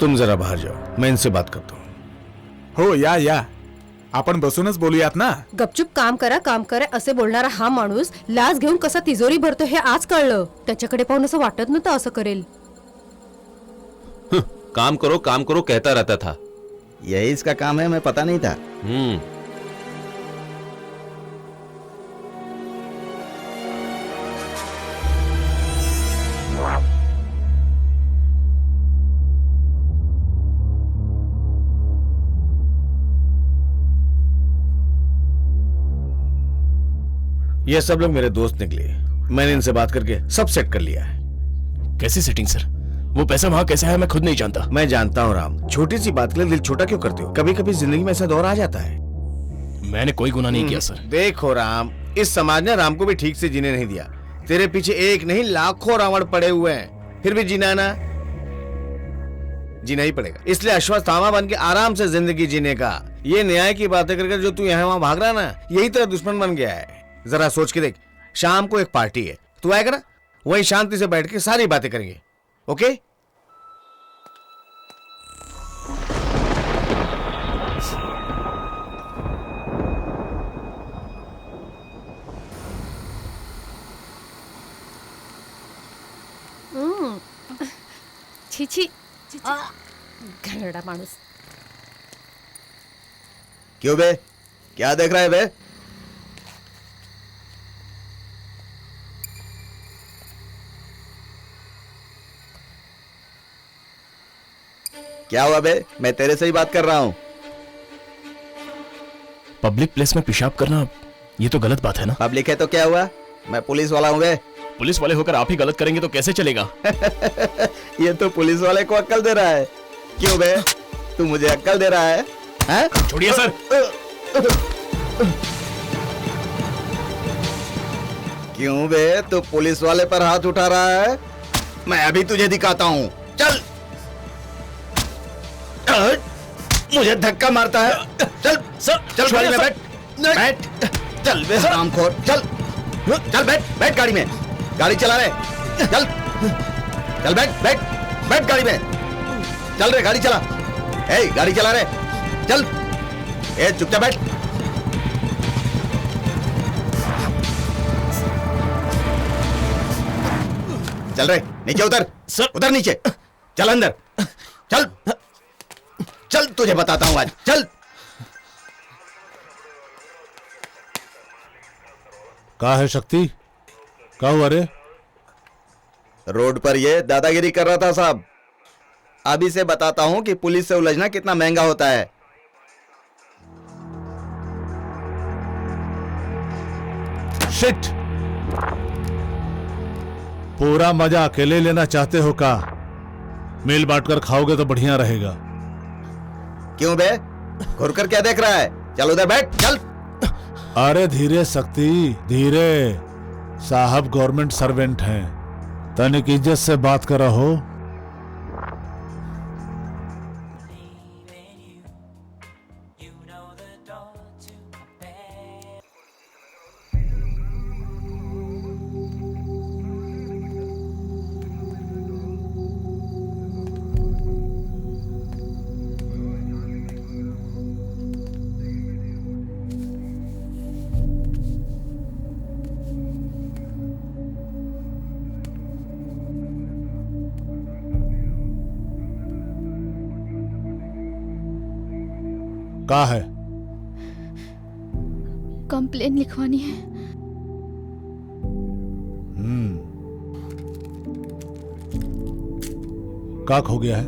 तुम जरा बाहर जाओ, मैं इनसे बात करता हूँ। हो या आपण बसूनच बोलूयात ना। गपचूप काम करा असे बोलणारा हा माणूस लाच घेऊन कसा तिजोरी भरतो हे आज कळलं। त्याच्याकडे पाहून असं वाटत नव्हतं असं करेल। काम करो कहता रहता था। यही इसका काम है, मैं पता नहीं था। ये सब लोग मेरे दोस्त निकले, मैंने इनसे बात करके सब सेट कर लिया है। कैसी सेटिंग सर? वो पैसा वहां कैसे है मैं खुद नहीं जानता। मैं जानता हूँ राम, छोटी सी बात के लिए दिल छोटा क्यों करते हो? कभी कभी जिंदगी में ऐसा दौर आ जाता है। मैंने कोई गुनाह नहीं किया सर। देखो राम, इस समाज ने राम को भी ठीक से जीने नहीं दिया। तेरे पीछे एक नहीं लाखों रावण पड़े हुए हैं, फिर भी जीना ही पड़ेगा। इसलिए अश्वत्थामा बन के आराम से जिंदगी जीने का। ये न्याय की बातें करके जो तू यहाँ वहां भाग रहा ना, यही तेरा दुश्मन बन गया है। जरा सोच के देख, शाम को एक पार्टी है, तू आएगा ना? वहीं शांति से बैठ के सारी बातें करेंगे, ओके? छी घरड़ा माणूस। क्यों बे, क्या देख रहा है बे? क्या हुआ बे? मैं तेरे से ही बात कर रहा हूँ। पब्लिक प्लेस में पेशाब करना ये तो गलत बात है ना? पब्लिक है तो क्या हुआ? मैं पुलिस वाला हूँ बे। पुलिस वाले होकर आप ही गलत करेंगे तो कैसे चलेगा? ये तो पुलिस वाले को अक्ल दे रहा है। क्यों बे, तू मुझे अक्ल दे रहा है? हैं? छोड़िए सर। क्यों बे, तू पुलिस वाले पर हाथ उठा रहा है? मैं अभी तुझे दिखाता हूँ। चल। मुझे धक्का मारता है। चल चल गाड़ी में बैठ। बैठ। चल बे हरामखोर, चल चल बैठ गाड़ी में। गाड़ी चला रहे, चल चल बैठ गाड़ी में। चल रे, गाड़ी चला। ए, गाड़ी चला रहे, चल। ए, चुपचाप बैठ। चल रे, नीचे उतर। उतर नीचे। चल अंदर। चल चल, तुझे बताता हूं आज। चल। कहाँ है शक्ति? कहाँ हुआ रे? रोड पर ये दादागिरी कर रहा था साहब। अभी से बताता हूं कि पुलिस से उलझना कितना महंगा होता है। शिट! पूरा मजा अकेले लेना चाहते हो का? मिल बांटकर खाओगे तो बढ़िया रहेगा। क्यों बे, घुर कर क्या देख रहा है? चल उधर बैठ, चल। अरे धीरे शक्ति, धीरे। साहब गवर्नमेंट सर्वेंट हैं, तनिक इज्जत से बात करा हो। का है? कंप्लेन लिखवानी है। काक हो गया है?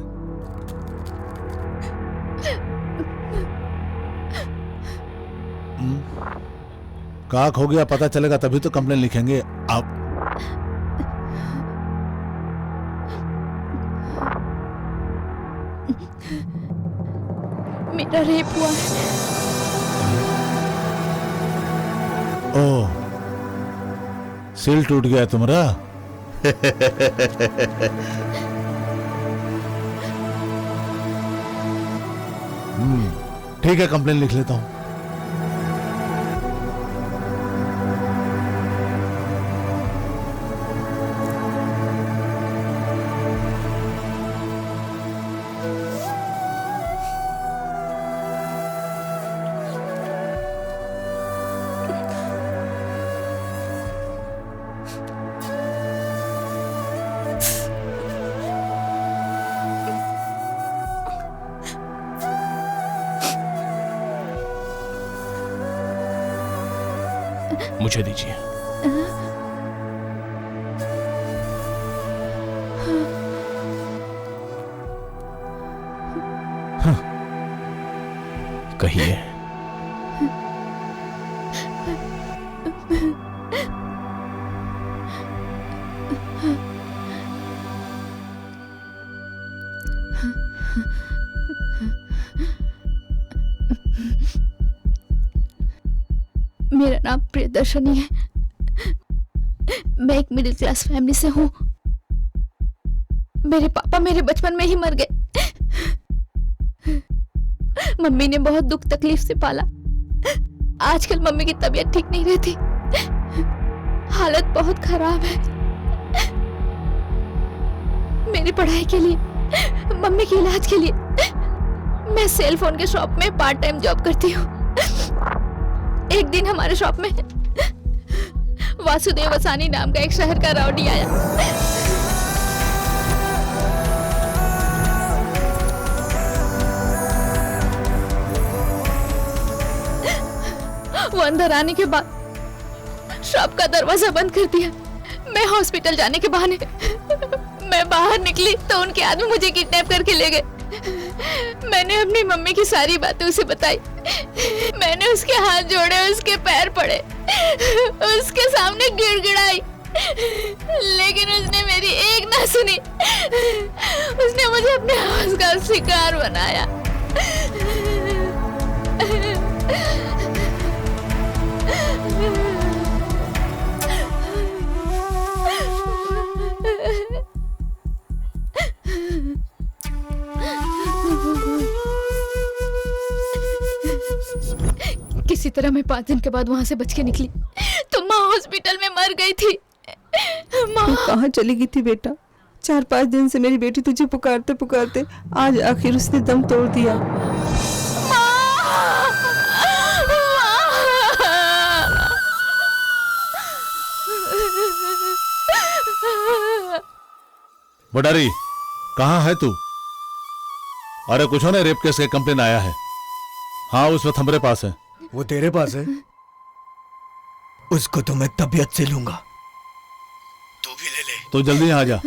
काक हो गया पता चलेगा तभी तो कंप्लेन लिखेंगे आप। मेरा रेप हुआ है। ओह, सिल टूट गया तुम्हारा। ठीक है, कंप्लेन लिख लेता हूं। मुझे दीजिए। कहिए। मेरा नाम प्रियदर्शनी है। मैं एक मिडिल क्लास फैमिली से हूँ। मेरे पापा मेरे बचपन में ही मर गए। मम्मी ने बहुत दुख तकलीफ से पाला। आजकल मम्मी की तबीयत ठीक नहीं रहती, हालत बहुत खराब है। मेरी पढ़ाई के लिए, मम्मी के इलाज के लिए मैं सेल फोन के शॉप में पार्ट टाइम जॉब करती हूँ। एक दिन हमारे शॉप में वासुदेव वसानी नाम का एक शहर का राउडी आया। वो अंदर आने के बाद शॉप का दरवाजा बंद कर दिया। मैं हॉस्पिटल जाने के बहाने मैं बाहर निकली तो उनके आदमी मुझे किडनैप करके ले गए। मैंने अपनी मम्मी की सारी बातें उसे बताई। मैंने उसके हाथ जोड़े, उसके पैर पड़े, उसके सामने गिड़गिड़ाई, लेकिन उसने मेरी एक ना सुनी। उसने मुझे अपने आवाज का शिकार बनाया। किसी तरह मैं 5 दिन के बाद वहां से बच के निकली तो माँ हॉस्पिटल में मर गई थी। माँ कहाँ चली गई थी बेटा? 4-5 दिन से मेरी बेटी तुझे पुकारते पुकारते आज आखिर उसने दम तोड़ दिया। बुडारी, कहाँ है तू? अरे कुछ हो ना, रेप केस का कंप्लेन आया है। हाँ, उस वक्त हमारे पास है। वो तेरे पास है? उसको तो मैं तबीयत से लूंगा। तू भी ले ले। तो जल्दी यहाँ आ जा।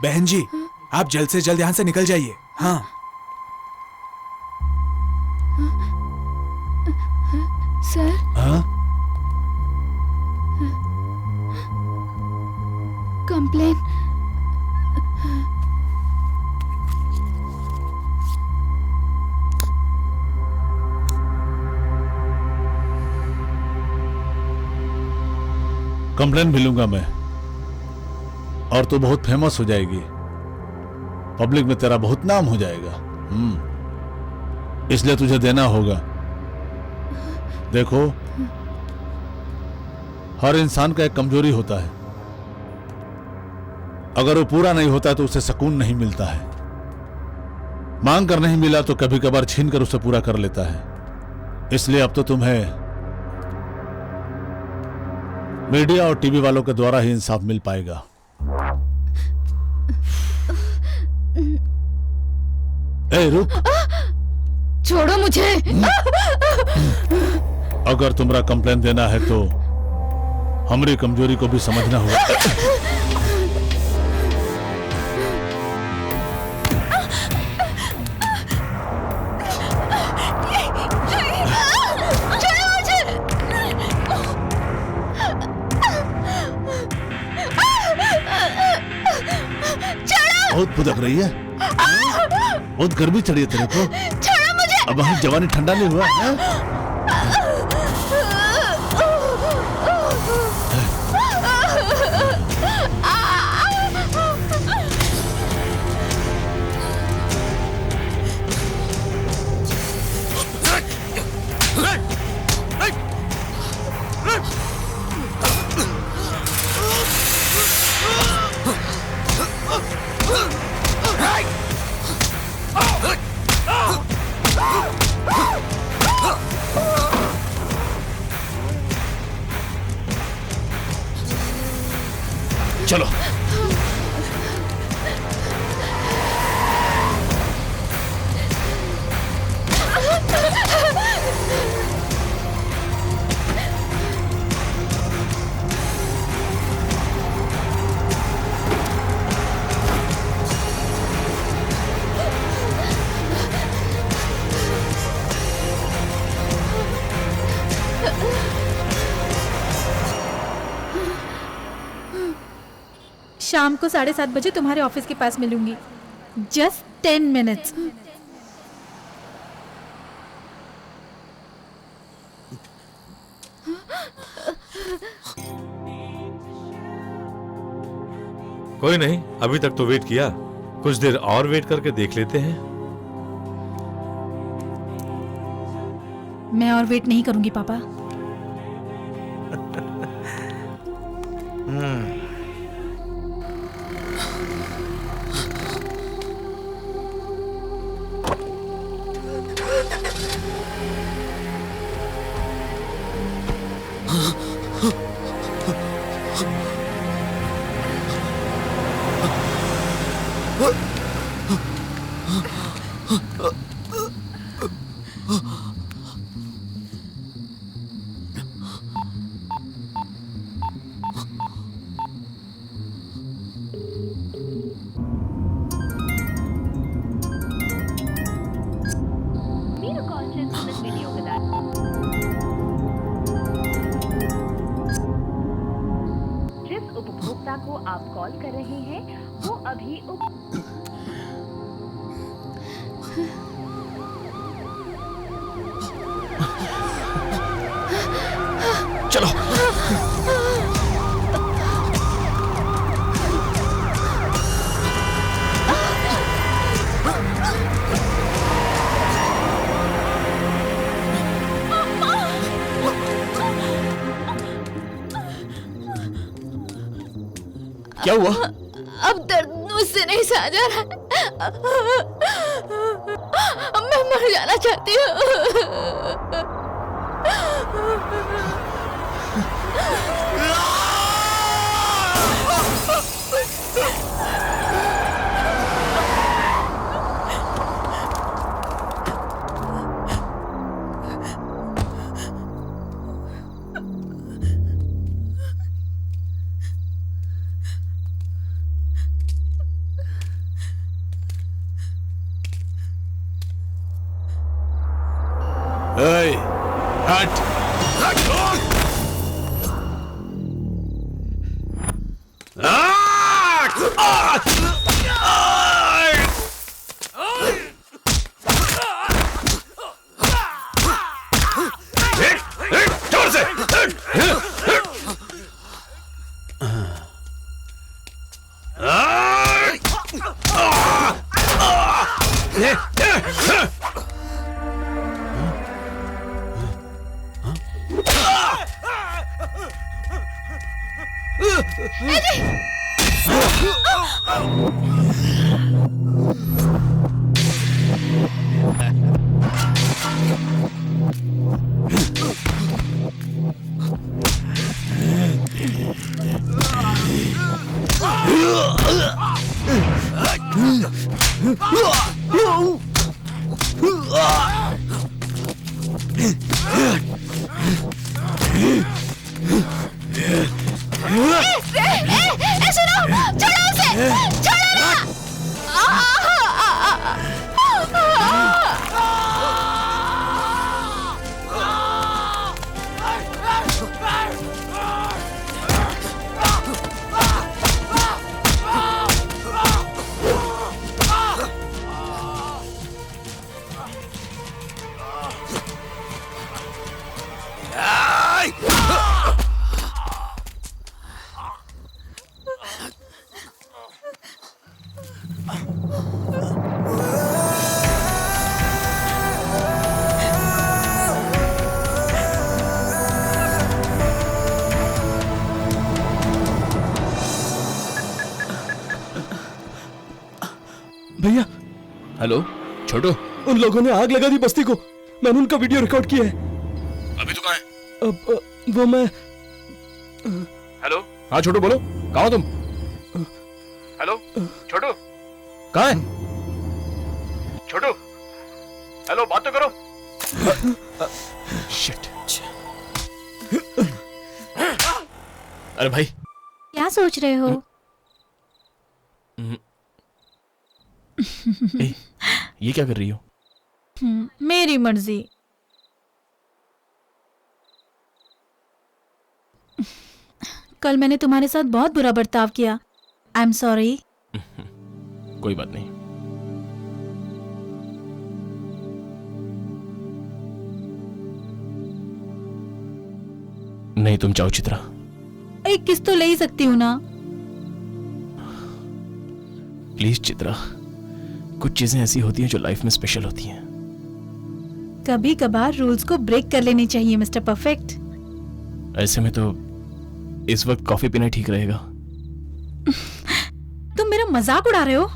बहन जी, आप जल्द से जल्द यहाँ से निकल जाइए। हाँ। सर। हाँ? कंप्लेन। कंप्लेन भी लूंगा मैं, और तू बहुत फेमस हो जाएगी, पब्लिक में तेरा बहुत नाम हो जाएगा। इसलिए तुझे देना होगा। देखो, हर इंसान का एक कमजोरी होता है, अगर वो पूरा नहीं होता तो उसे सुकून नहीं मिलता है। मांग कर नहीं मिला तो कभी कभार छीन कर उसे पूरा कर लेता है। इसलिए अब तो तुम्हें मीडिया और टीवी वालों के द्वारा ही इंसाफ मिल पाएगा। ए रुक, छोड़ो मुझे। अगर तुम्हारा कंप्लेन देना है तो हमारी कमजोरी को भी समझना होगा। बहुत फुदक रही है, बहुत गर्मी चढ़ी है तेरे को। छोड़ो मुझे। अब वहाँ जवानी ठंडा नहीं हुआ है? चलो शाम को 7:30 बजे तुम्हारे ऑफिस के पास मिलूंगी। Just 10 minutes. कोई नहीं, अभी तक तो वेट किया, कुछ देर और वेट करके देख लेते हैं। मैं और वेट नहीं करूंगी पापा। को आप कॉल कर रहे हैं वो अभी चलो क्या हुआ? अब दर्द मुझसे नहीं सहा जा रहा है। मैं मर जाना चाहती हूँ। Hey, hut! भैया। हेलो छोटू। उन लोगों ने आग लगा दी बस्ती को। मैंने उनका वीडियो रिकॉर्ड किया है। अभी तो कहाँ है? अब वो मैं। हेलो। हाँ छोटू बोलो, कहाँ हो तुम? हेलो छोटू, कहाँ है? छोटू, हेलो बात तो करो। शिट। अरे भाई क्या सोच रहे हो? ए, ये क्या कर रही हो? मेरी मर्जी। कल मैंने तुम्हारे साथ बहुत बुरा बर्ताव किया। I am sorry. कोई बात नहीं। नहीं तुम जाओ चित्रा। एक किस तो ले ही सकती हूँ ना। प्लीज चित्रा, कुछ चीजें ऐसी होती हैं जो लाइफ में स्पेशल होती हैं। कभी कभार रूल्स को ब्रेक कर लेनी चाहिए मिस्टर परफेक्ट। ऐसे में तो इस वक्त कॉफी पीना ठीक रहेगा। तुम मेरा मजाक उड़ा रहे हो?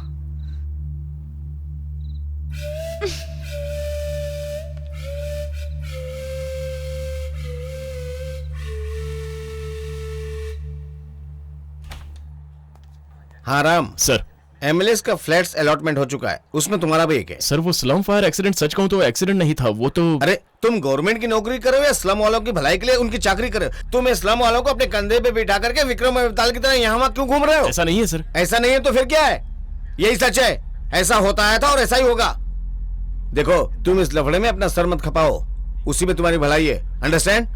हाँ राम सर, एमएलएस का फ्लैट्स अलॉटमेंट हो चुका है, उसमें तुम्हारा भी एक है। सर वो स्लम फायर एक्सीडेंट सच कहूं तो एक्सीडेंट नहीं था, वो तो। अरे तुम गवर्नमेंट की नौकरी करो या स्लम वालों की भलाई के लिए उनकी चाकरी करो? तुम इस स्लम वालों को अपने कंधे पे बिठा करके विक्रम अवतार की तरह यहाँ वहाँ क्यों घूम रहे हो? ऐसा नहीं है सर। ऐसा नहीं है तो फिर क्या है? यही सच है, ऐसा होता आया था और ऐसा ही होगा। देखो तुम इस लफड़े में अपना सर मत खपाओ, उसी में तुम्हारी भलाई है। अंडरस्टैंड?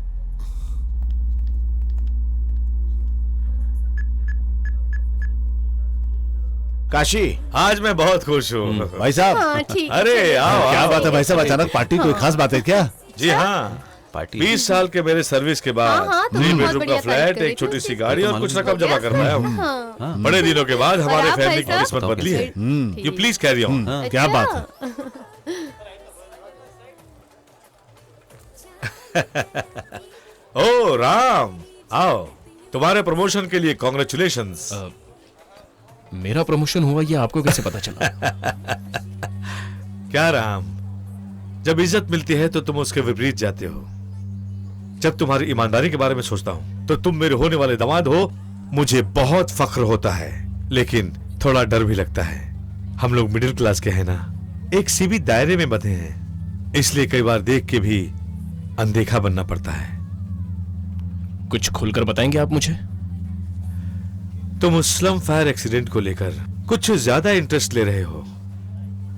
काशी, आज मैं बहुत खुश हूँ भाई साहब। हाँ, ठीक है, अरे चलिए। आओ, क्या आओ। बात है भाई साहब, अचानक पार्टी? कोई खास बात है क्या? जी हाँ, 20 साल के मेरे सर्विस के बाद हाँ, हाँ, तो 3 बहुत बेडरूम बढ़िया का फ्लैट, तारीफ एक छोटी कर सी रही गाड़ी और कुछ रकम जमा कर पाया हूँ। हाँ। बड़े दिनों के बाद हमारे और आप फैमिली की भाई किस्मत साहब? बदली है। ठीक। You please carry on. क्या बात है? ओ राम, आओ, तुम्हारे प्रमोशन के लिए कॉन्ग्रेचुलेशंस। मेरा प्रमोशन हुआ ये आपको कैसे पता चला? क्या राम, जब इज्जत मिलती है तो तुम उसके विपरीत जाते हो। जब तुम्हारी ईमानदारी के बारे में सोचता हूँ तो तुम मेरे होने वाले दामाद हो, मुझे बहुत फख्र होता है, लेकिन थोड़ा डर भी लगता है। हम लोग मिडिल क्लास के हैं ना, एक सीमित दायरे में बंधे हैं, इसलिए कई बार देख के भी अनदेखा बनना पड़ता है। कुछ खुलकर बताएंगे आप मुझे? तुम उस स्लम फायर एक्सीडेंट को लेकर कुछ ज्यादा इंटरेस्ट ले रहे हो।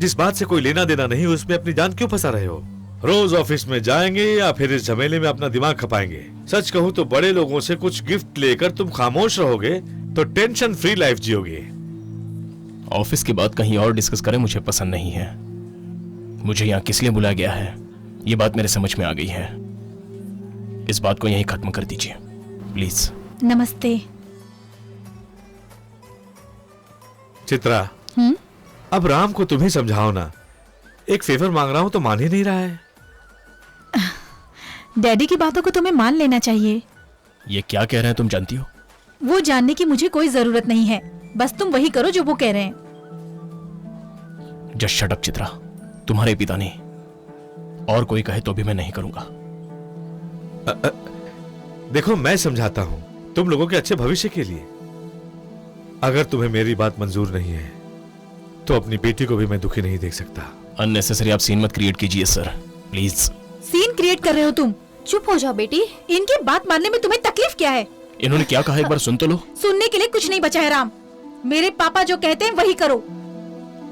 जिस बात से कोई लेना देना नहीं, उसमें अपनी जान क्यों फंसा रहे हो? रोज ऑफिस में जाएंगे या फिर इस झमेले में अपना दिमाग खपाएंगे? सच कहूं तो बड़े लोगों से कुछ गिफ्ट लेकर तुम खामोश रहोगे तो टेंशन फ्री लाइफ जियोगे। ऑफिस की बात कहीं और डिस्कस करें, मुझे पसंद नहीं है। मुझे यहाँ किस लिए बुलाया गया है ये बात मेरे समझ में आ गई है। इस बात को यहीं खत्म कर दीजिए प्लीज। नमस्ते। चित्रा, अब राम को तुम ही समझाओ ना एक फेवर मांग रहा हूं तो मान ही नहीं रहा है। डैडी की बातों को तुम्हें मान लेना चाहिए। ये क्या कह रहे हैं तुम जानती हो? वो जानने की मुझे कोई जरूरत नहीं है, बस तुम वही करो जो वो कह रहे हैं। जस्ट शट अप चित्रा, तुम्हारे पिता ने और कोई कहे तो भी मैं नहीं करूंगा। देखो मैं समझाता हूं, तुम लोगों के अच्छे भविष्य के लिए। अगर तुम्हें मेरी बात मंजूर नहीं है तो अपनी बेटी को भी मैं दुखी नहीं देख सकता। अननेसेसरी आप सीन मत क्रिएट कीजिए सर, प्लीज। सीन क्रिएट कर रहे हो तुम। चुप हो जाओ बेटी। इनकी बात मानने में तुम्हें तकलीफ क्या है? इन्होंने क्या कहा एक बार सुन तो लो। सुनने के लिए कुछ नहीं बचा है राम। मेरे पापा जो कहते हैं वही करो,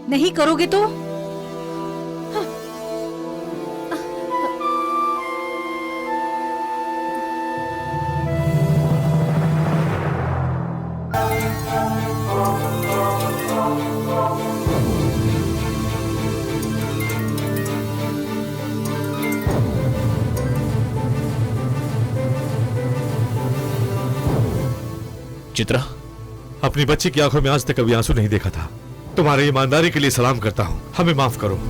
नहीं करोगे तो चित्रा, अपनी बच्ची की आंखों में आज तक कभी आंसू नहीं देखा था। तुम्हारी ईमानदारी के लिए सलाम करता हूं, हमें माफ करो।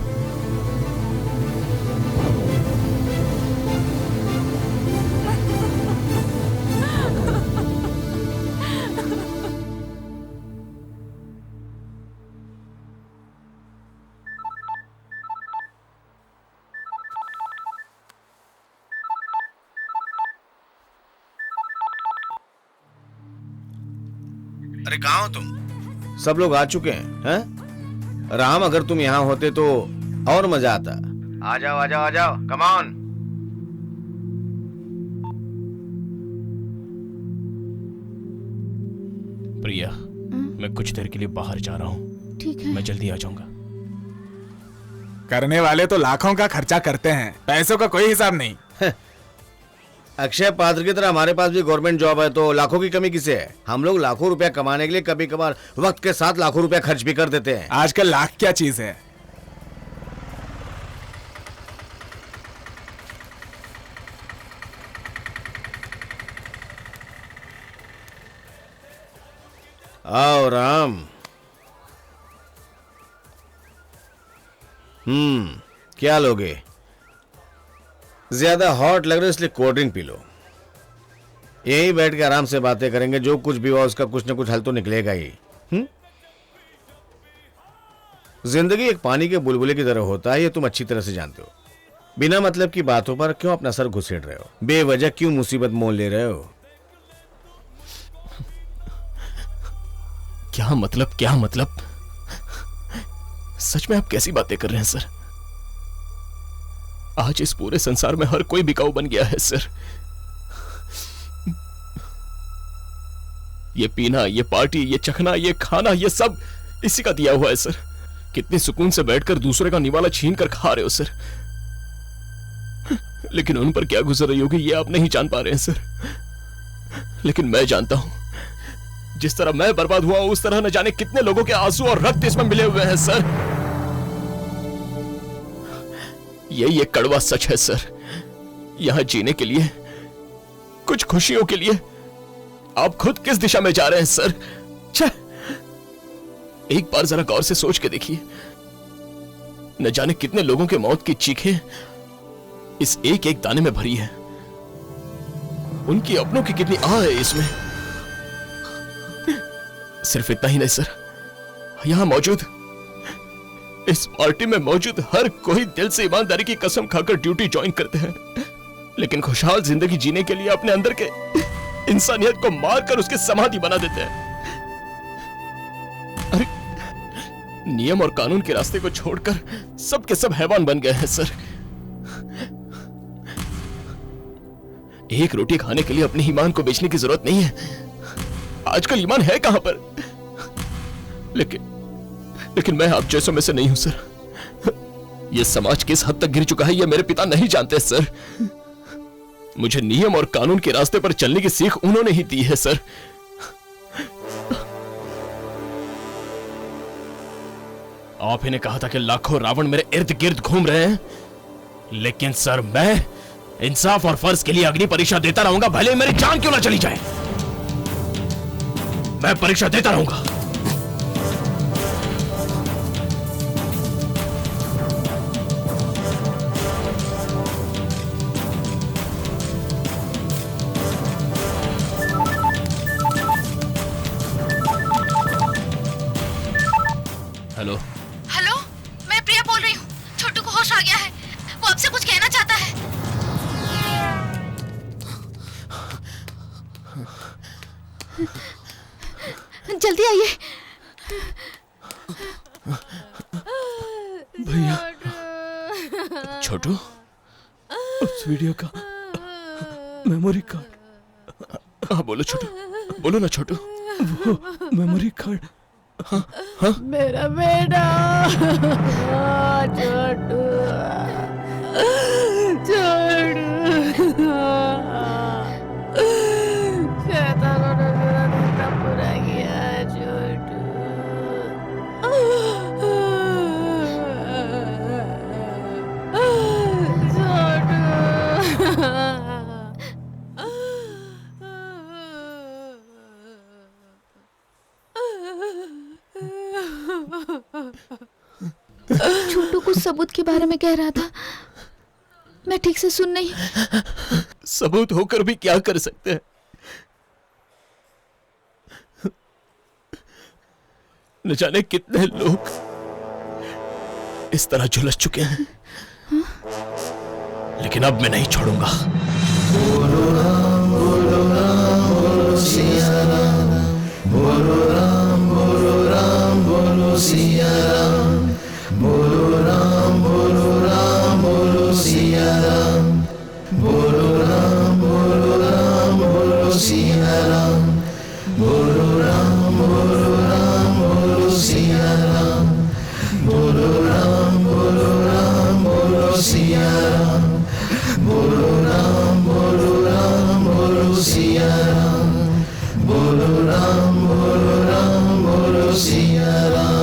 अरे कहाँ हो तुम? सब लोग आ चुके हैं? राम, अगर तुम यहाँ होते तो और मजा आता। आ जाओ आ जाओ आ जाओ, कम ऑन। प्रिया, मैं कुछ देर के लिए बाहर जा रहा हूँ। ठीक है। मैं जल्दी आ जाऊंगा। करने वाले तो लाखों का खर्चा करते हैं, पैसों का कोई हिसाब नहीं। अक्षय पात्र की तरह हमारे पास भी गवर्नमेंट जॉब है, तो लाखों की कमी किसे है? हम लोग लाखों रुपया कमाने के लिए कभी कभार वक्त के साथ लाखों रुपया खर्च भी कर देते हैं। आजकल लाख क्या चीज है? आओ राम। क्या लोगे? ज्यादा हॉट लग रहा है इसलिए कोल्ड ड्रिंक पी लो। यही बैठ के आराम से बातें करेंगे, जो कुछ भी हुआ उसका कुछ ना कुछ हल तो निकलेगा ही। जिंदगी एक पानी के बुलबुले की तरह होता है, ये तुम अच्छी तरह से जानते हो। बिना मतलब की बातों पर क्यों अपना सर घुसेड़ रहे हो? बेवजह क्यों मुसीबत मोल ले रहे हो? क्या मतलब, क्या मतलब? सच में आप कैसी बातें कर रहे हैं सर? आज इस पूरे संसार में हर कोई बिकाऊ बन गया है सर। ये पीना, ये पार्टी, ये चखना, ये खाना, ये सब इसी का दिया हुआ है सर। कितने सुकून से बैठकर दूसरे का निवाला छीन कर खा रहे हो सर। लेकिन उन पर क्या गुजर रही होगी ये आप नहीं जान पा रहे हैं सर। लेकिन मैं जानता हूं, जिस तरह मैं बर्बाद हुआ उस तरह न जाने कितने लोगों के आंसू और रक्त इसमें मिले हुए हैं सर। यही एक कड़वा सच है सर। यहां जीने के लिए, कुछ खुशियों के लिए आप खुद किस दिशा में जा रहे हैं सर? एक बार जरा गौर से सोच के देखिए, न जाने कितने लोगों के मौत की चीखें इस एक एक दाने में भरी है। उनकी अपनों की कितनी आह है इसमें। सिर्फ इतना ही नहीं सर, यहां मौजूद, इस पार्टी में मौजूद हर कोई दिल से ईमानदारी की कसम खाकर ड्यूटी ज्वाइन करते हैं, लेकिन खुशहाल जिंदगी जीने के लिए अपने अंदर के इंसानियत को मारकर उसकी समाधि बना देते हैं। अरे नियम और कानून के रास्ते को छोड़कर सब के सब हैवान बन गए हैं सर। एक रोटी खाने के लिए अपने ईमान को बेचने की जरूरत नहीं है। आजकल ईमान है कहां पर? लेकिन मैं आप जैसों में से नहीं हूं सर। यह समाज किस हद तक गिर चुका है यह मेरे पिता नहीं जानते सर। मुझे नियम और कानून के रास्ते पर चलने की सीख उन्होंने ही दी है सर। आप ही ने कहा था कि लाखों रावण मेरे इर्द गिर्द घूम रहे हैं, लेकिन सर मैं इंसाफ और फर्ज के लिए अग्नि परीक्षा देता रहूंगा, भले मेरी जान क्यों ना चली जाए। मैं परीक्षा देता रहूंगा। वो आपसे कुछ कहना चाहता है। जल्दी आइए। भैया। छोटू, उस वीडियो का मेमोरी कार्ड। हाँ बोलो छोटू, बोलो ना छोटू। वो मेमोरी कार्ड। हाँ हाँ। मेरा बेटा छोटू, शैतानों ने मेरा रिश्ता पूरा किया है छोटू। छोटू कुछ सबूत के बारे में कह रहा था, मैं ठीक से सुन नहीं। सबूत होकर भी क्या कर सकते हैं? न जाने कितने लोग इस तरह झुलस चुके हैं, लेकिन अब मैं नहीं छोड़ूंगा। बोलो राम बोलो राम बोलो सिया राम, बोलो राम बोलो राम बोलो सिया राम, बोलो राम बोलो राम बोलो सिया राम, बोलो राम बोलो राम बोलो सिया राम, बोलो राम बोलो राम बोलो सिया राम, बोलो राम बोलो राम बोलो सिया राम, बोलो राम बोलो राम बोलो सिया राम, बोलो राम बोलो राम बोलो सिया राम।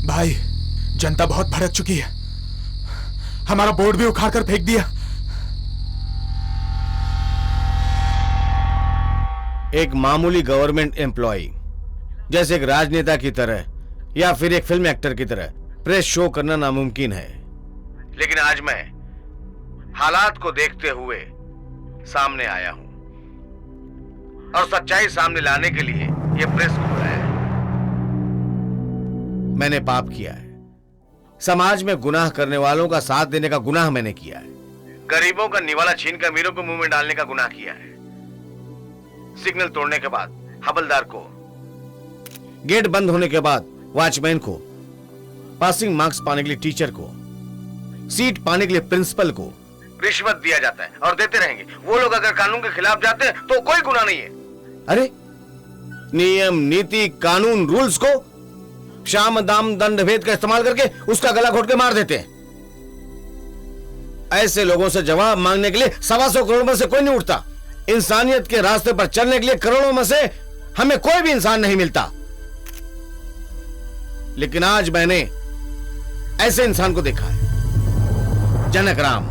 भाई, जनता बहुत भड़क चुकी है। हमारा बोर्ड भी उखाड़ कर फेंक दिया। एक मामूली गवर्नमेंट एम्प्लॉय जैसे एक राजनेता की तरह या फिर एक फिल्म एक्टर की तरह प्रेस शो करना नामुमकिन है, लेकिन आज मैं हालात को देखते हुए सामने आया हूं और सच्चाई सामने लाने के लिए यह प्रेस को बुलाया है। मैंने पाप किया है, समाज में गुनाह करने वालों का साथ देने का गुनाह मैंने किया है, गरीबों का निवाला छीनकर अमीरों को मुंह में डालने का गुनाह किया है, सिग्नल तोड़ने के बाद हवलदार को, गेट बंद होने के बाद वॉचमैन को, पासिंग मार्क्स पाने के लिए टीचर को, सीट पाने के लिए प्रिंसिपल को रिश्वत दिया जाता है और देते रहेंगे। वो लोग अगर कानून के खिलाफ जाते हैं तो कोई गुनाह नहीं है। अरे नियम नीति कानून रूल्स को शाम दाम दंड भेद का इस्तेमाल करके उसका गला घोट के मार देते हैं। ऐसे लोगों से जवाब मांगने के लिए 125 करोड़ में से कोई नहीं उठता। इंसानियत के रास्ते पर चलने के लिए करोड़ों में से हमें कोई भी इंसान नहीं मिलता, लेकिन आज मैंने ऐसे इंसान को देखा है, जनक राम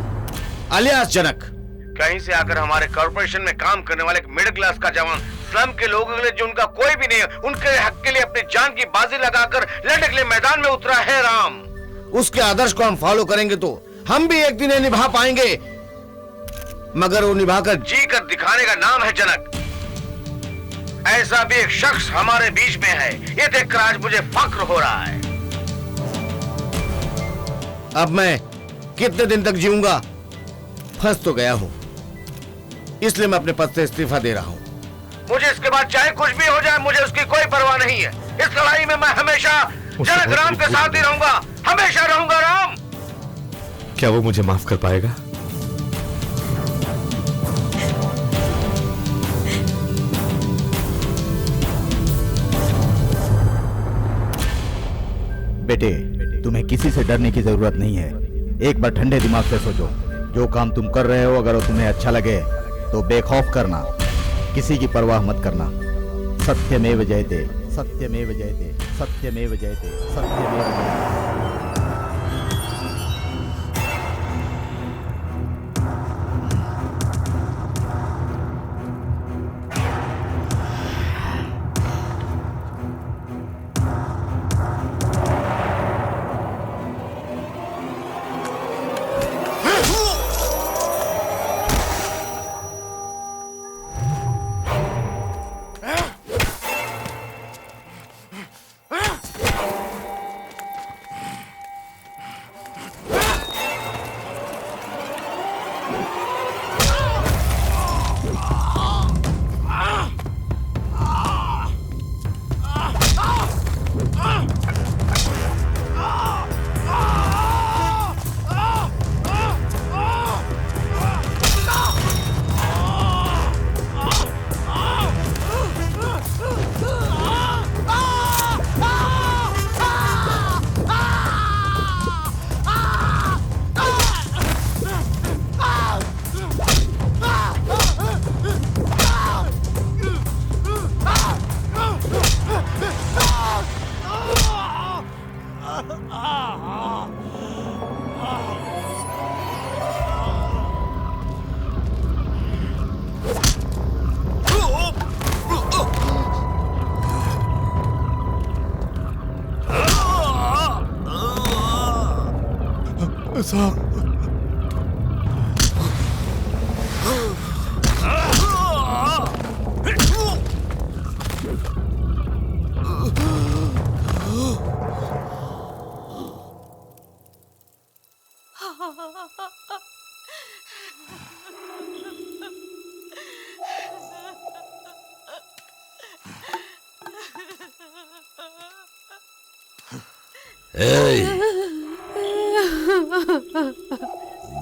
अलियास जनक। कहीं से आकर हमारे कॉर्पोरेशन में काम करने वाले एक मिडिल क्लास का जवान, स्लम के लोगों के लिए जो उनका कोई भी नहीं है, उनके हक के लिए अपनी जान की बाजी लगाकर लड़ने के लिए मैदान में उतरा है राम। उसके आदर्श को हम फॉलो करेंगे तो हम भी एक दिन ये निभा पाएंगे, मगर वो निभाकर जी कर दिखाने का नाम है जनक। ऐसा भी एक शख्स हमारे बीच में है, ये देखकर आज मुझे फख्र हो रहा है। अब मैं कितने दिन तक जीऊंगा? फंस तो गया हूं, इसलिए मैं अपने पद से इस्तीफा दे रहा हूं। मुझे इसके बाद चाहे कुछ भी हो जाए, मुझे उसकी कोई परवाह नहीं है। इस लड़ाई में मैं हमेशा जनक राम के साथ ही रहूंगा, हमेशा रहूंगा राम। क्या वो मुझे माफ कर पाएगा? बेटे, तुम्हें किसी से डरने की जरूरत नहीं है। एक बार ठंडे दिमाग से सोचो, जो काम तुम कर रहे हो अगर वो तुम्हें अच्छा लगे तो बेखौफ करना, किसी की परवाह मत करना। सत्यमेव जयते, सत्यमेव जयते, सत्यमेव जयते, सत्यमेव जयते।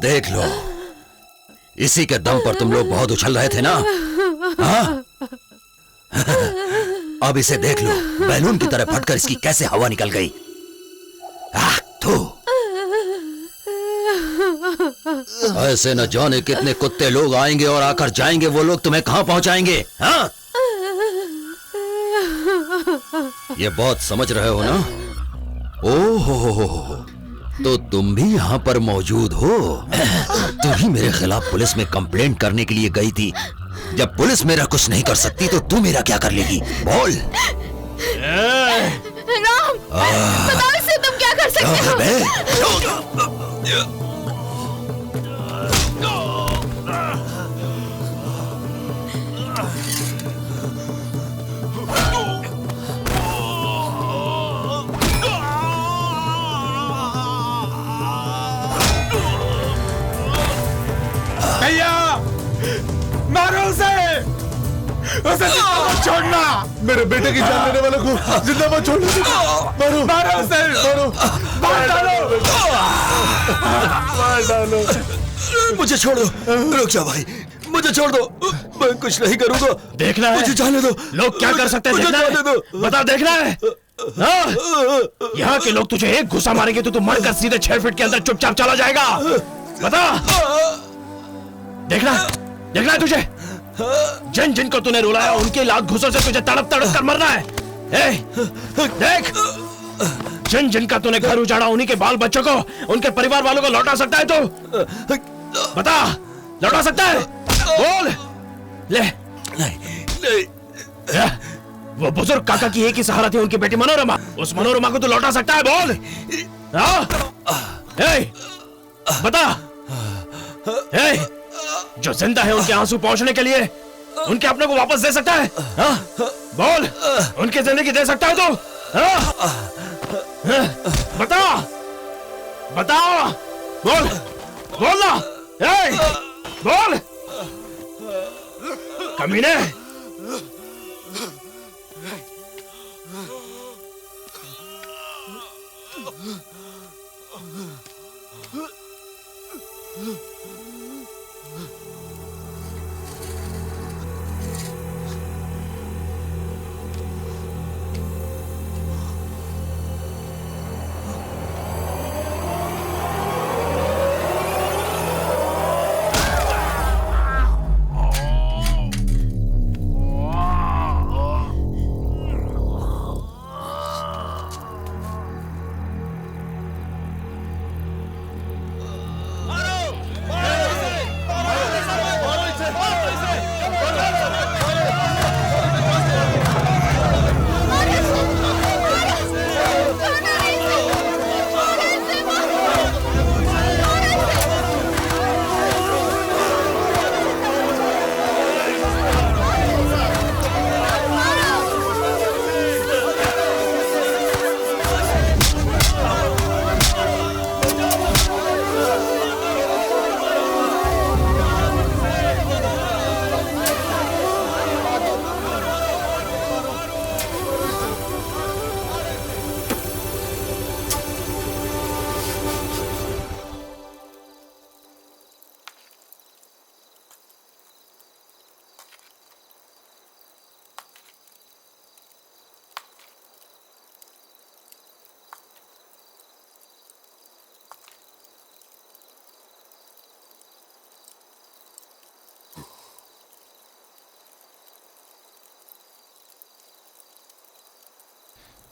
देख लो, इसी के दम पर तुम लोग बहुत उछल रहे थे ना? हाँ? अब इसे देख लो, बैलून की तरह फटकर इसकी कैसे हवा निकल गई। थू। ऐसे न जाने कितने कुत्ते लोग आएंगे और आकर जाएंगे, वो लोग तुम्हें कहां पहुंचाएंगे? हाँ? ये बहुत समझ रहे हो ना? ओहो, तो तुम भी यहाँ पर मौजूद हो। तू ही मेरे खिलाफ पुलिस में कंप्लेंट करने के लिए गई थी। जब पुलिस मेरा कुछ नहीं कर सकती तो तू मेरा क्या कर लेगी? बोल। राम, बताओ इससे तुम क्या कर सकते हो? भैया मारो उसे जिंदा मत छोड़ना। मेरे बेटे की जान लेने वाले को जिंदा मत छोड़ना। मारो मारो उसे, मारो, मार डालो, मार डालो। मुझे छोड़ दो, रुक जा भाई, मुझे छोड़ दो, मैं कुछ नहीं करूंगा। देखना है, मुझे जाने दो। लोग क्या कर सकते हैं देखना है, बता। देखना है यहाँ के लोग तुझे एक घुसा मारेंगे तो तू मरकर सीधे 6 फीट के अंदर चुपचाप चला जाएगा। बता। देखना है तुझे, जिन जिनको तूने रुलाया उनके लात घुसों से तुझे तड़प तड़प कर मरना है। देख, जिन जिनका तूने घर उजाड़ा उन्हीं के बाल बच्चों को, उनके परिवार वालों को लौटा सकता है तो बता, लौटा सकता है? बोल। ले नहीं। वो बुजुर्ग काका की एक ही सहारा थी, उनकी बेटी मनोरमा। उस मनोरमा को तू लौटा सकता है? बोल। बता। जो जिंदा है उनके आंसू पहुंचने के लिए उनके अपने को वापस दे सकता है? बोल, उनकी जिंदगी दे सकता है तू? बता, बोल, बोलना, बोल, कमीने।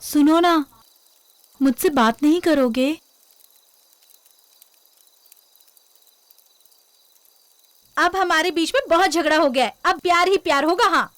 सुनो ना, मुझसे बात नहीं करोगे? अब हमारे बीच में बहुत झगड़ा हो गया है, अब प्यार ही प्यार होगा। हाँ